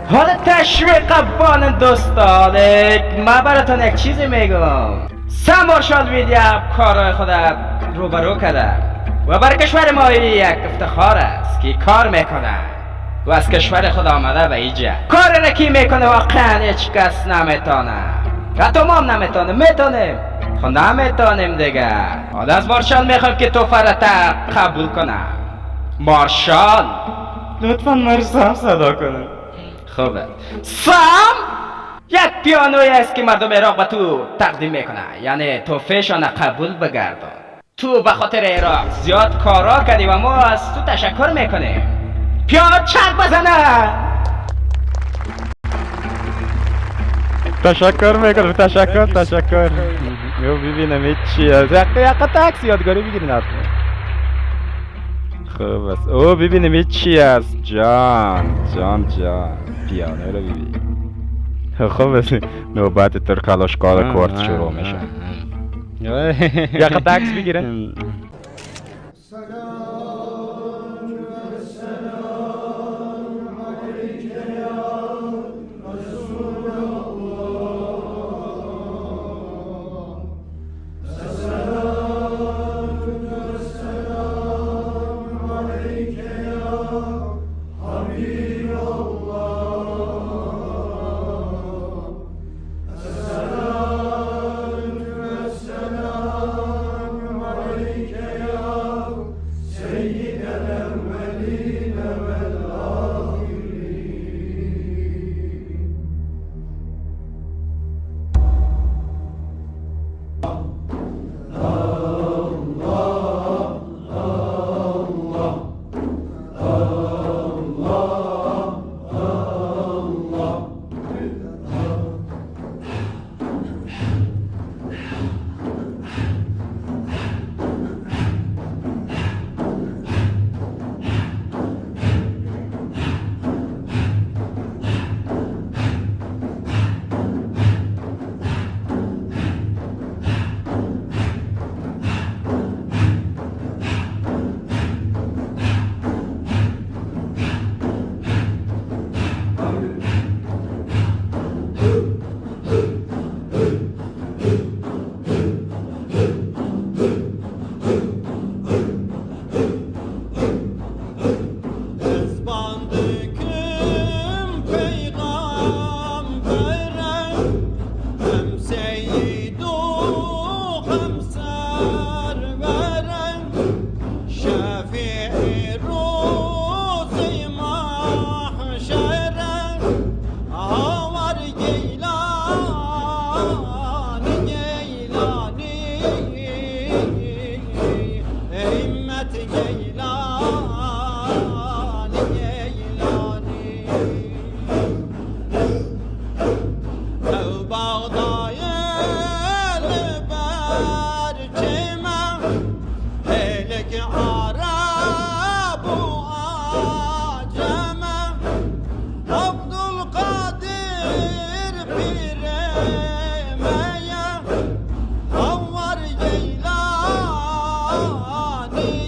حالا تشویق بان دوستانک من براتون یک چیزی میگم. 3 مارشال ویلیام کارهای خودم روبرو کرده و برای کشور ما یک افتخار است که کار میکنه و از کشور خود آمده به اینجا. کار رکی میکنه واقعا هیچ کس نمیتونه. حتی ما هم نمیتونه. میتونیم خب نمیتونیم دیگه. حالا از مارشال میخوایم که توفرت قبول کنه. مارشال لطفا مرسام صدا کنه. خوبه. سام یک پیانوی است که مردم عراق به تو تقدیم میکنه، یعنی توفیشان قبول بگردن. تو به خاطر عراق زیاد کارا کردی و ما از تو تشکر میکنیم. پیانو چند بزنه. تشکر میکنم. تشکر. یو ببینم این چی است. یک تاکس یادگاری بگیرین حتما. خوب است. او ببینم این چی است. جان پیانو رو ببین. خوب است. نوبت ترکالاشکال کورت شروع میشه. یک تاکس بگیرن.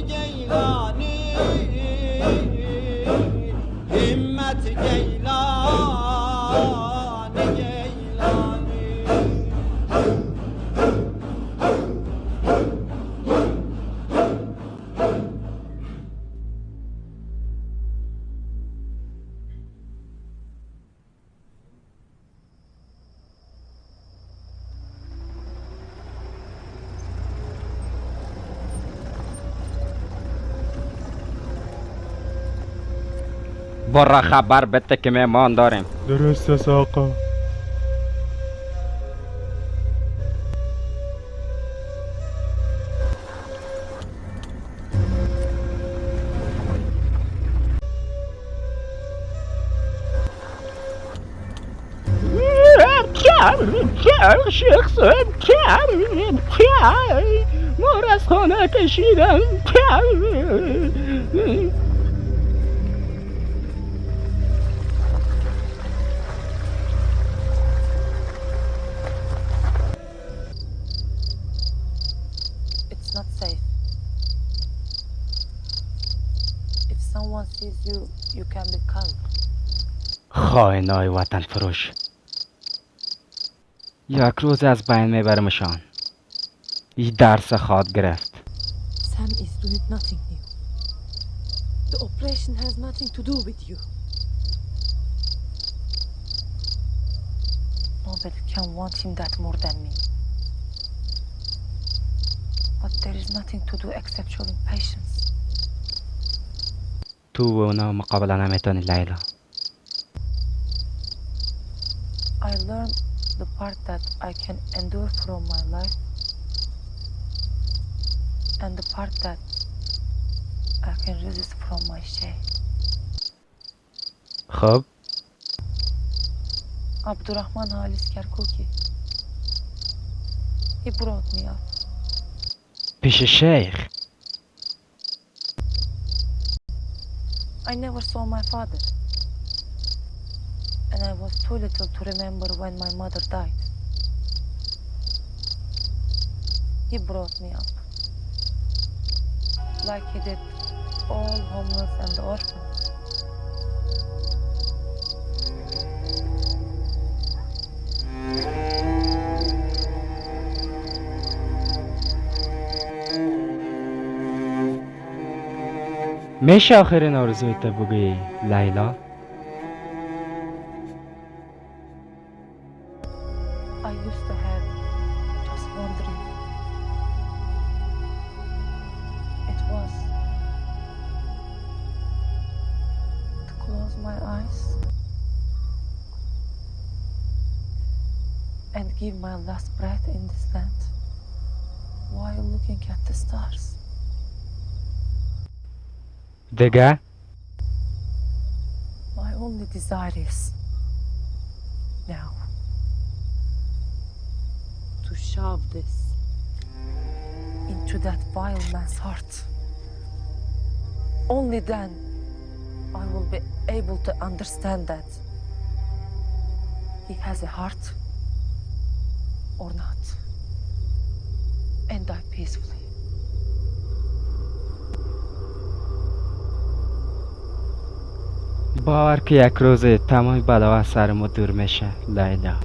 Geylani برا خبر بده که مهمان داریم. درست است آقا. شخصم مار از خانه کشیدم. It's not safe. If someone sees you, you can be killed. خائنای وطن فروش، یک روز از بین میبرمشان. این درس خواد گرفت. Sam is doing nothing new. The operation has nothing to do with you. Nobody can want him that more than me. But there is nothing to do except showing patience. تو و اونا مقابله نمیتونی لیلا. I learned the part that I can endure from my life and the part that I can resist from my shame. خب Abdurrahman Halis Kerkuki. He brought me up. پیش شیخ. I never saw my father. And I was too little to remember when my mother died. He brought me up. Like he did all homeless and orphans. میشه آخرین آرزویت بگی لیلا؟ I used to have just one dream. It was to close my eyes and give my last breath in this land while looking at the stars. دیگه؟ My only desire is now to shove this into that vile man's heart. Only then I will be able to understand that he has a heart or not, and die peacefully. باور که یک روز تمام بلا از سر ما دور میشه لیلا.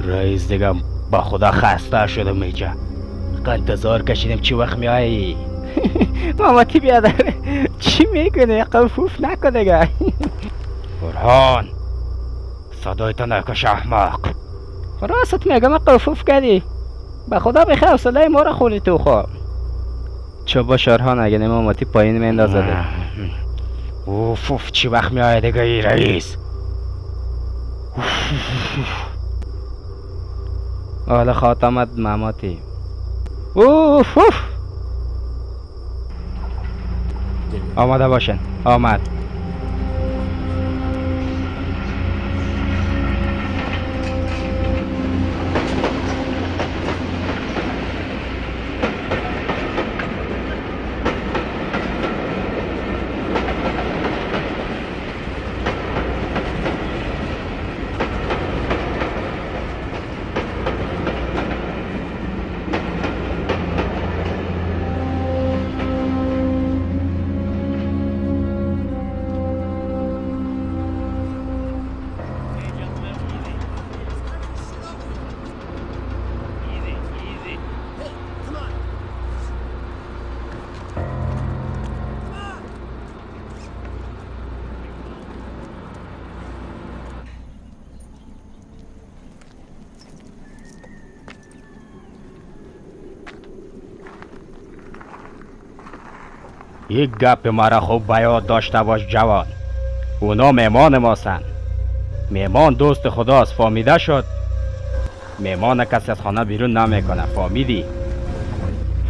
رئیس دیگه با خدا خسته شدم اینجا. انتظار کشیدم چی وقت میایی. ماماتی بیادر چی میکنه؟ قفوف نکن دیگه. برهان صدایتو نکش احمق. راست میگم قفوف کردی. به خدا بخیر حوصله ما را خوری تو خواب. چو با شارهان اگه ماماتی پایین میندازده. اوف چی وقت میای دیگه ای رئیس. حالا خاتمت ماماتی. اوف آماده باشن. آمد. یک گپ مرا خوب بیاد داشته باش جوان. اونا مهمان ماسن. مهمان دوست خداست، فهمیده شد؟ مهمان کسی از خانه بیرون نمیکنه، فهمیدی؟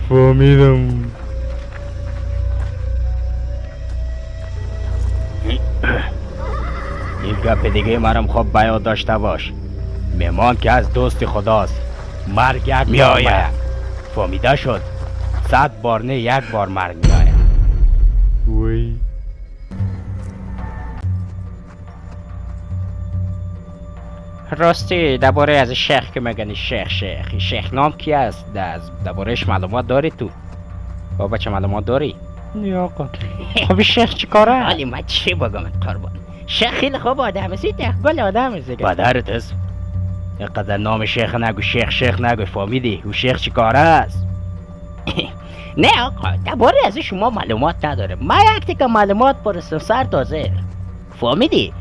فهمیدم. یک گپ دیگه مرم خوب بیاد داشته باش. مهمان که از دوست خداست، مرگ یک میآید. فهمیده شد؟ 100 بار نه 1 بار مرگ میآید. وی راستی درباره از شیخ که میگنی شیخ نام کی است؟ دربارهش معلومات داری تو؟ بابا چه معلومات داری؟ نه آقا. خب شیخ چی کاره؟ حالی من چی بگم قربان؟ شیخ خیلی خوب آدم است، اقبال آدم است دیگه. پدرت است؟ اینقدر نام شیخ نگو، شیخ نگو، فهمیدی؟ او شیخ چی کاره است؟ نه آقا، درباره از شما معلومات نداره. من یک تیکه معلومات پرستم سر تازه. فهمیدی؟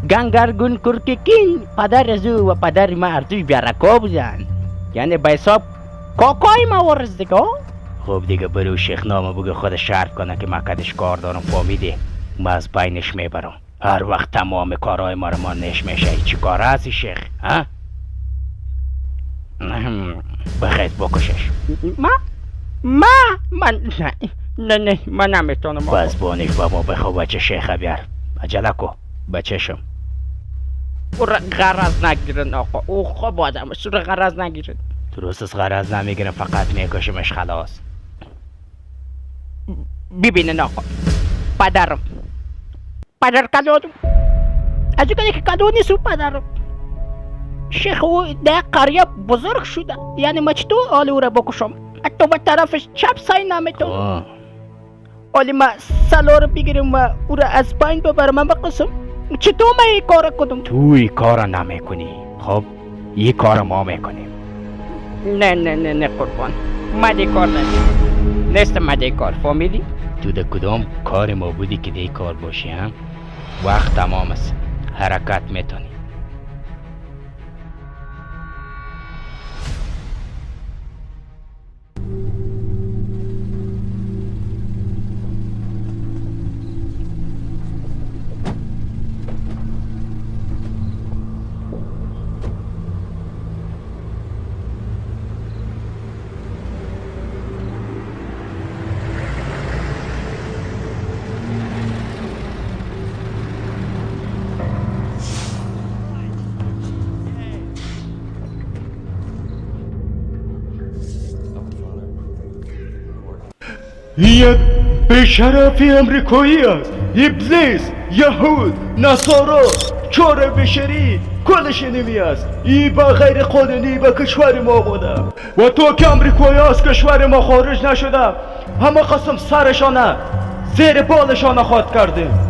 گنگرگون کرککین پدر از او و پدر ما اردوش بیارکا بودن، یعنی به حساب کاکای ما ورز دیگه. خب دیگه برو شیخ نامو بگو خود شرط کنه که من کدش کار دارم، فهمیدی؟ من از بینش میبرم. هر وقت تمام کارهای ما رو مانش میشه. چی کار هستی شیخ؟ ها؟ بخیز بکشش. من نه من نمیتونم. بس بانیش با ما بخوا بچه شیخ بیار. عجله کو بچهشم. او را غرض نگیرن آقا، او خوب آدم است، او را غرض نگیرن. درست از غرض نمیگیرم، فقط میکشمش خلاص. ببینن آقا، پدر کدوم از اون که کدو نیست. او پدرم شیخ او در قریه بزرگ شده، یعنی ما چطور آل او را بکشم؟ حتی به طرفش چپ سعی نمیتونم. آلی ما سلو رو بگیرم و او را از پایین ببرم و بقسم. چطور ما این کار کدم؟ توی کار نمیکنی. خب این کار ما میکنیم. نه قربان، ما دی کار نیستم. ما دی کار، فهمیدی؟ تو ده کدام کار ما بودی که دی کار باشی هم؟ وقت تمام است، حرکت میتونی. یک بیشرفی امریکایی است. ابلیس، یهود، نصارا، چهار بشری کلش نمی است. ای با غیر قانونی به کشور ما بوده و تو که امریکایی از کشور ما خارج نشده، همه قسم سرشانه زیر بالشانه خواهد کردیم.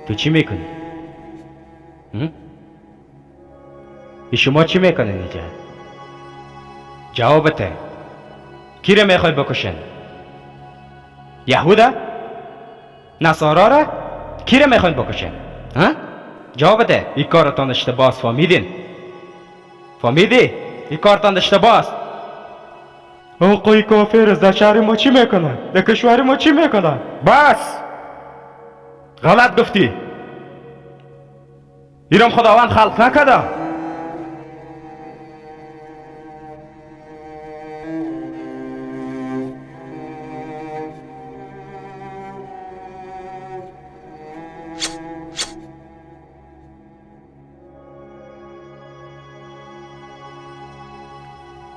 تو چی میکنی؟ شما چی میکنین اینجا؟ جوابته. کی رو میخوای بکشن؟ یهودا؟ نصارا را؟ کی رو میخواین بکشن؟ جوابته. این کارتان اشتباه است، فهمیدین؟ فهمیدی؟ این کارتان اشتباه است. آقای کافر از در شهر ما چی میکنن؟ در کشور ما چی میکنن؟ بس! غلط گفتی. ایران خداوند خلق نکرده.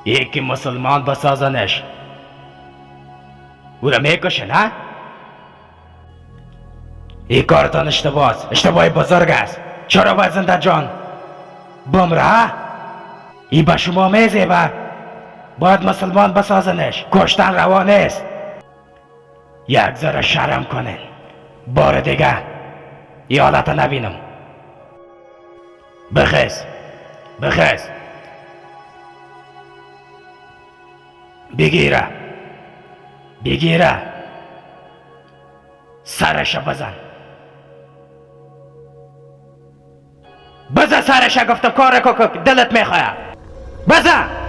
یکی مسلمان بسازنش، او را میکشه نه؟ این کارتان اشتباه است، اشتباه بزرگ است. چرا باید زنده جان بمره؟ این به شما میزیبه. باید مسلمان بسازنش، کشتن روا نیست. یک ذره شرم کنین. بار دیگه این حالت نبینم. بخیز بگیره سرش بزن سرش گفتم کار که دلت میخواه بزن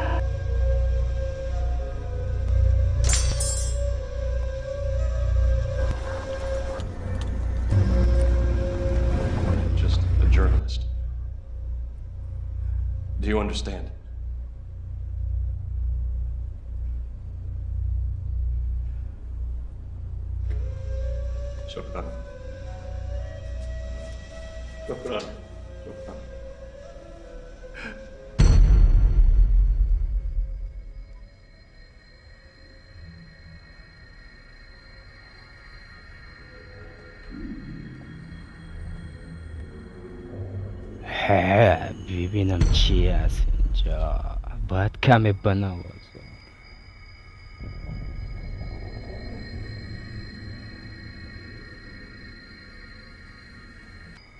Just a journalist. Do you understand? شكرا. شكرا. شكرا. ببینم چی هست اینجا. باید کمی بنوازم.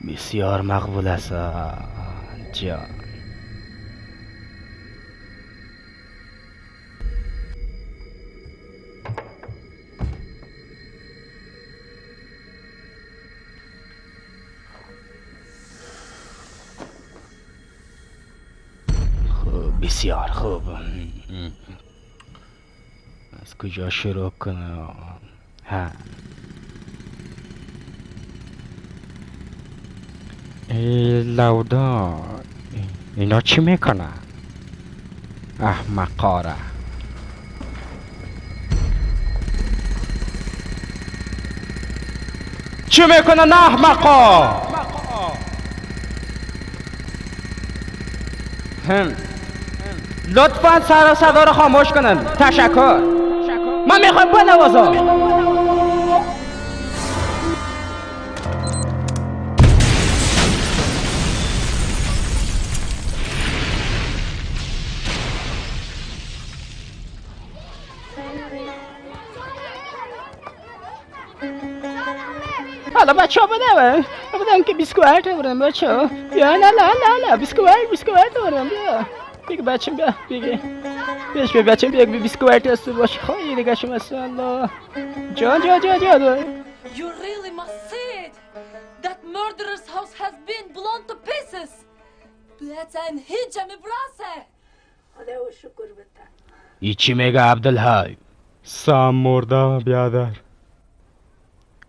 بسیار مقبول است جان. بسیار خوب. از کجا شروع کنم؟ ها ای لودا اینا چی میکنن؟ احمقاره. چی میکنن احمقا؟ لطفا سر و صدا رو خاموش کنن. تشکر. من میخوام بنوازم. حالا بچه ها بدم که بیسکویت بردم بچه ها. بیا نه بیسکویت بردم. بیا بگه بچه بیا بگه بیش بیا بچه بیا بیسکویت هست باشه. خواهی دیگه شما هست الله جان You really must see it. That murderer's house has been blown to pieces. بلاتن هیچ جمع براسه. خدا و شکر بتا. ای چی میگه عبدالحی؟ سام مرده بیادر.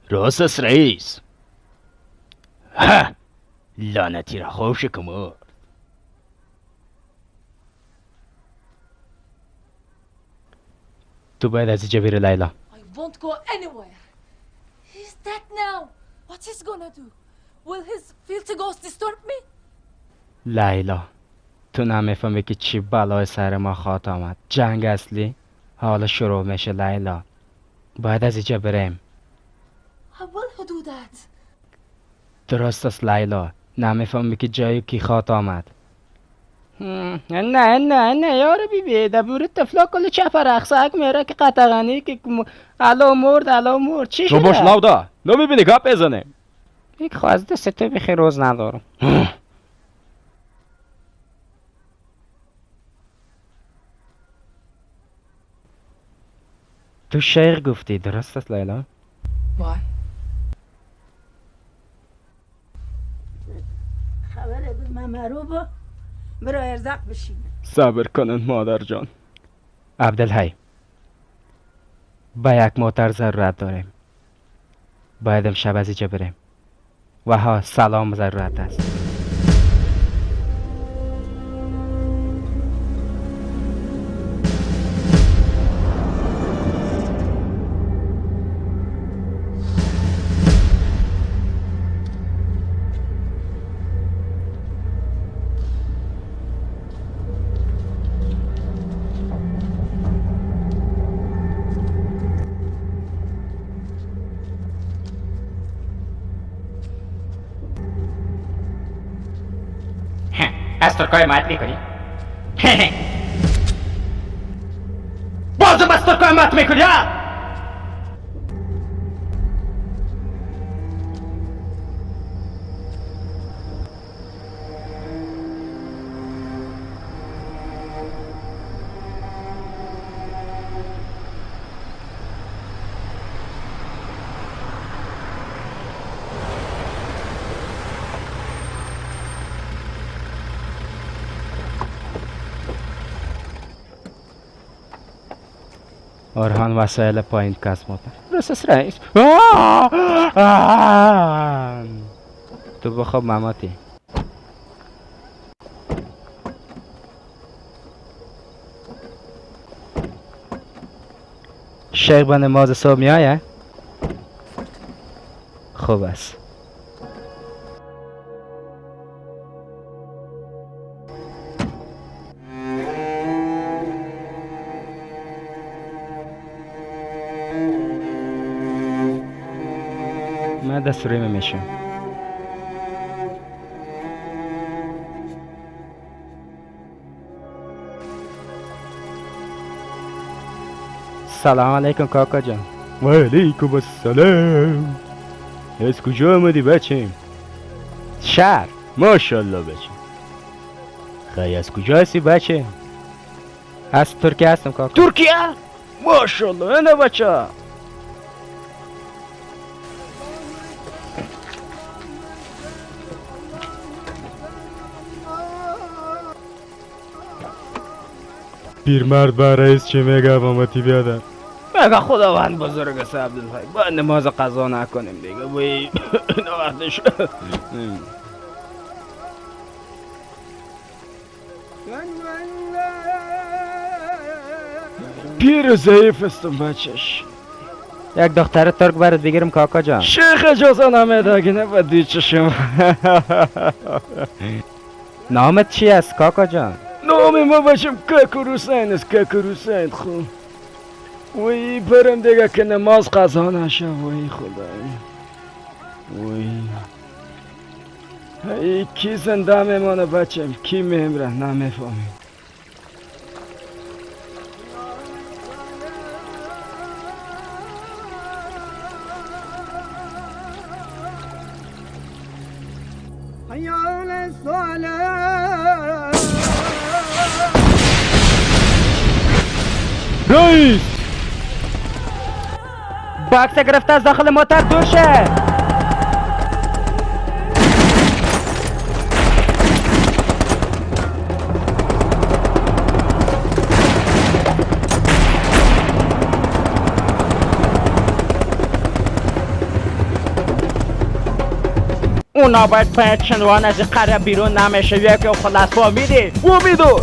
راست است رئیس. ها لعنتی را خوب شکمار. تو باید از اینجا بری لیلا. I won't go anywhere. He's dead now. What he's gonna do? Will his filthy ghost disturb me? لیلا تو نمیفهمی که چی بلای سر ما خواهد آمد. جنگ اصلی حالا شروع میشه لیلا. باید از اینجا بریم. How will he do that? درست است لیلا. نمیفهمی که جایی کی خواهد آمد. نه یارو بیبی دبور تفلا کل چپ رقصک میره که قطغنی که الو مرد چی شده؟ تو باش لودا نمیبینی گپ بزنه. یک خواسته سته بخیر روز ندارم. تو شعر گفتی درست است لیلا؟ Why? خبره بود من معروفه برای ارزاق بشین. صبر کنن مادر جان. عبدالحی با یک موتر ضرورت داریم. باید امشب از اینجا بریم. و ها سلام ضرورت است. از ترکای مات میکنی؟ بازم از ترکای مات میکنی ها؟ Orhan وسایل پایین کسب مطمئن. درست رئیس. تو بخواب مماتی. شیخ به نماز صبح میآید؟ خوب است. من دستوری میشم. سلام علیکم کاکا جان. و علیکم السلام. از کجا آمدی بچه؟ شهر. ماشاءالله بچه. خیلی از کجا هستی بچه؟ از ترکیه هستم کاکا. ترکیه؟ ماشاءالله اینه بچه. پیرمرد با رئیس چی میگه مامتی بیادر؟ میگه خداوند بزرگ است عبدالحی. با نماز قضا نکنیم دیگه. وی این وقتش. پیر ضعیف استم بچش. یک دختر ترک برات بگیرم کاکا جان. شیخ اجازه نمیده اگه نبودی چشم. نامت چی است کاکا جان؟ نام ما بچم کاکو حسین است. کاکو حسین خون. وی برم دیگه که نماز قضا نشه. وی خدای. وی ای کی زنده میمانه بچم کی میمره نمیفهمیم. رئیس باکس گرفته از داخل موتر دور شه. اونا باید پرچنوان از قره بیرون نمیشه. یکی خلاص فهمیدی؟ امیدو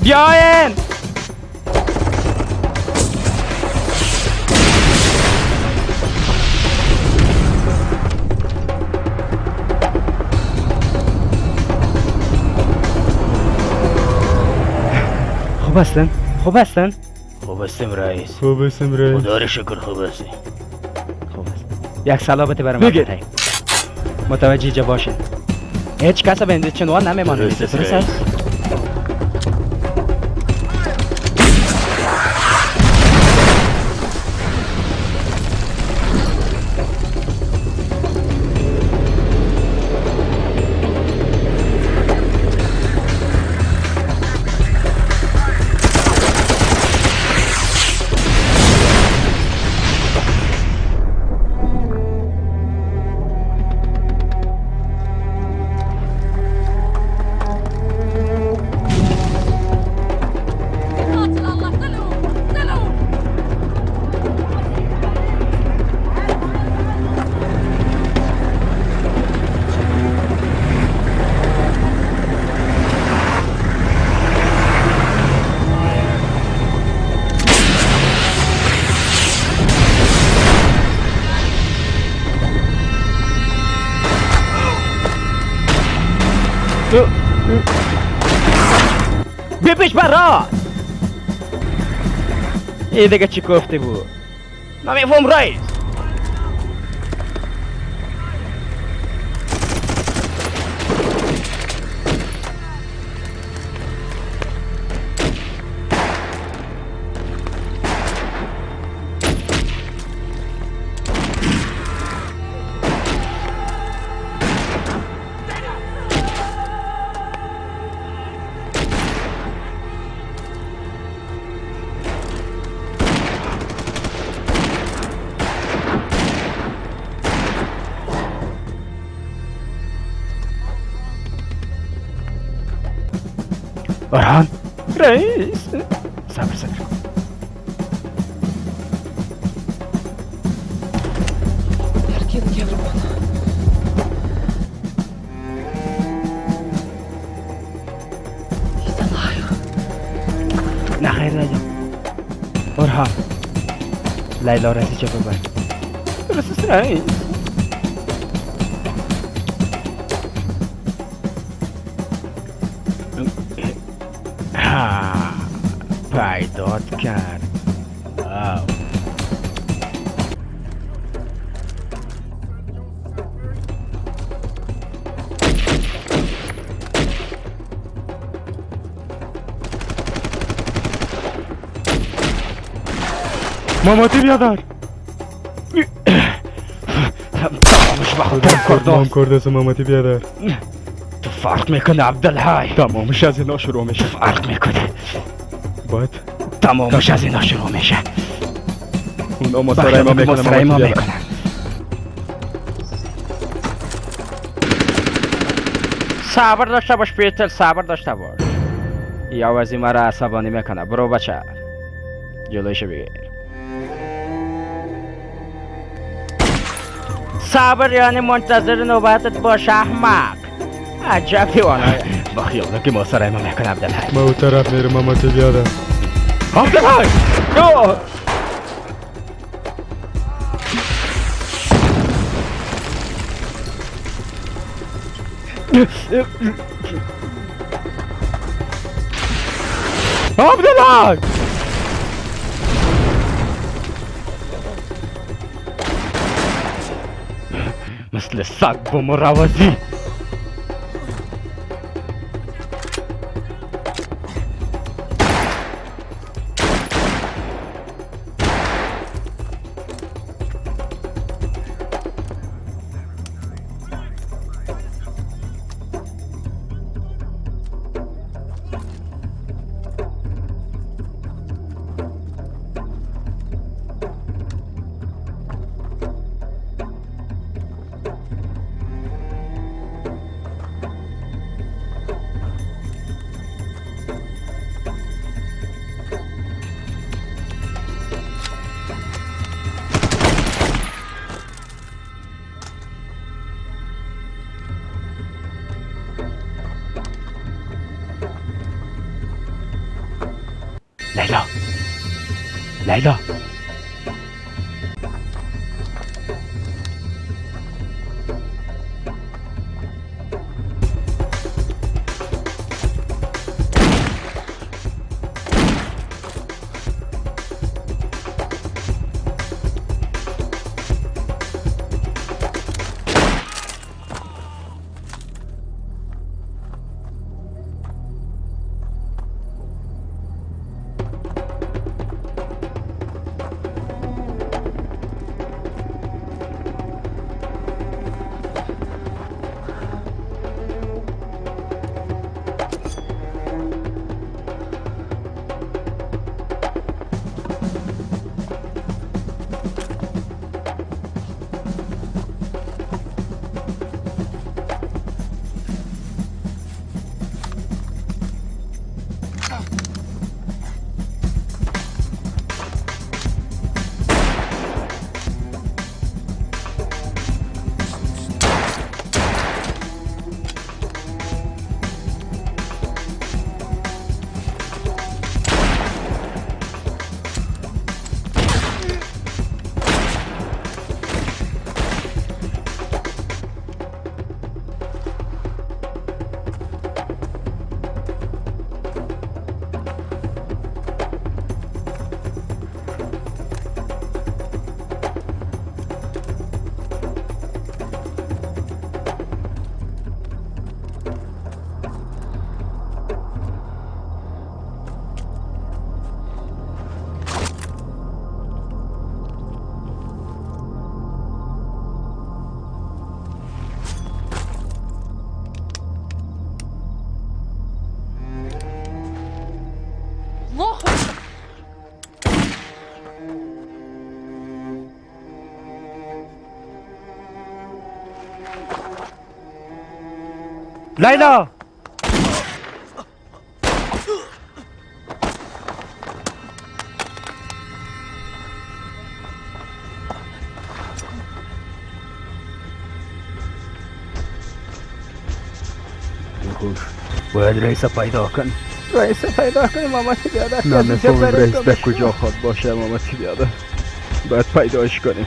بیاین. خوب هستن؟ خوب هستن؟ خوب هستم رئیس. خوب هستم رئیس. خدا رو شکر خوب هستی. خوب است. یک سلامتی برام بگیر. متوجه اینجا باشه. هیچ کس به این چنوان نمیمانه. درست است؟ بپیش برا. این دیگه چی گفته بود؟ نمیفهم رئیس. orhan رئیس صبر صبر خیر لیلا برهان لیلا رسی چه ببر رسی سرعی پیدات کرد ماماتی بیادر تمامش وقت تمام کرده ماماتی بیادر تو فرق میکنه عبدالحی تمامش از اینا شروع میشه فرق میکنه باید تمامش از اینا شروع میشه اونا مصرعی ما میکنن صبر داشته باش پیتر صبر داشته باش یا وزی مرا عصبانی میکنه برو بچه جلویشو بگیر صبر یعنی منتظر نوبتت باش احمق عجب حیوانه با خیاله که مصرعی ما میکنه عبدالحی ما اون طرف میرم ماماتی بیادر عبدالحی عبدالحی مثل سگ با مروزی لیلا لیلا لیلا باید رئیس پیدا کن رئیس پیدا کنیم ماماتی بیادر. من نفهمیم رئیس در کجا خواد باشه ماماتی بیادر. باید پیداش کنیم.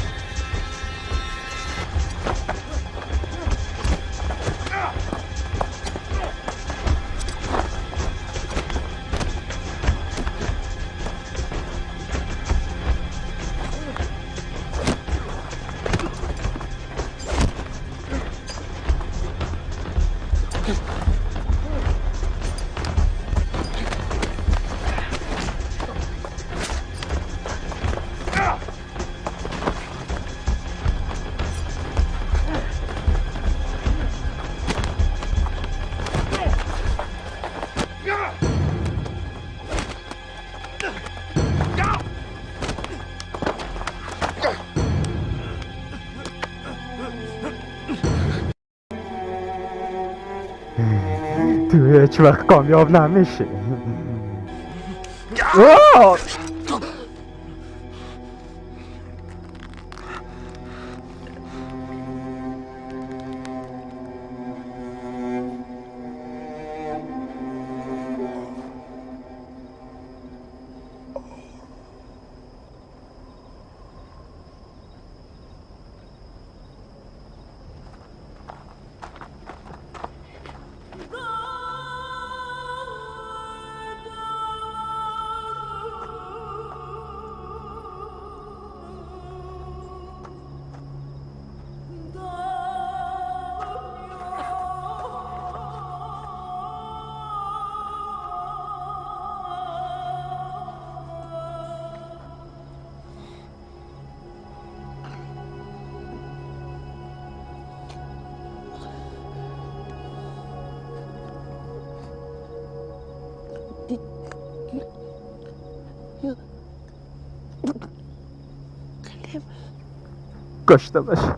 تو هیچ وقت کامیاب نمیشی. کشته باشه.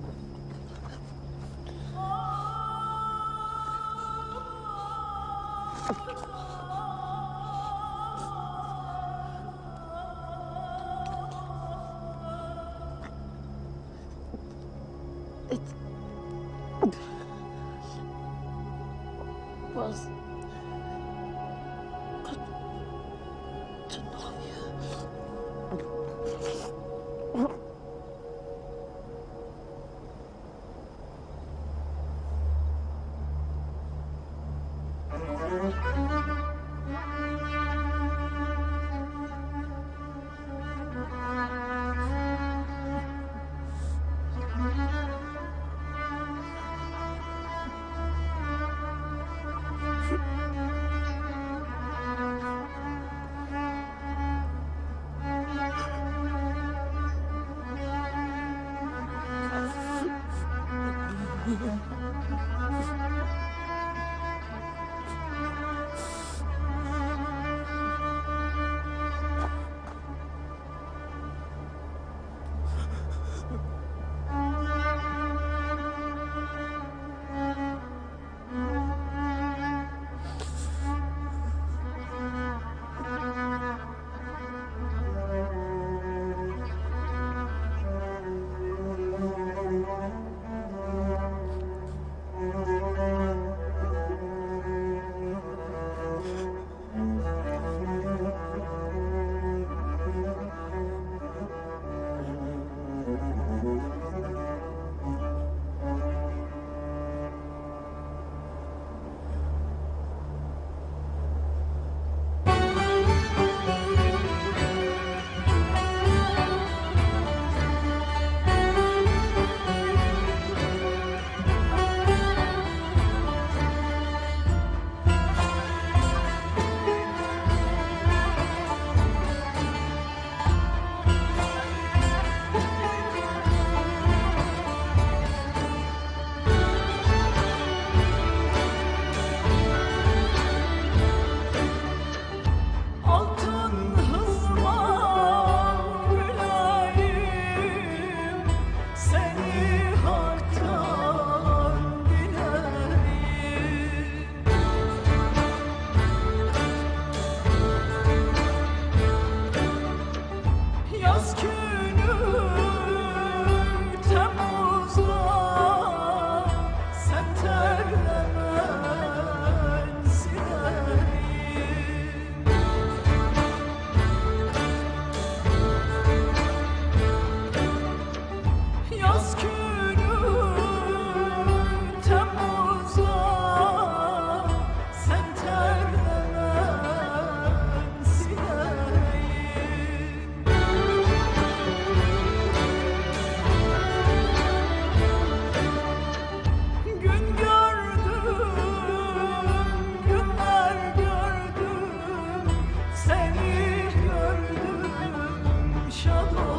شبا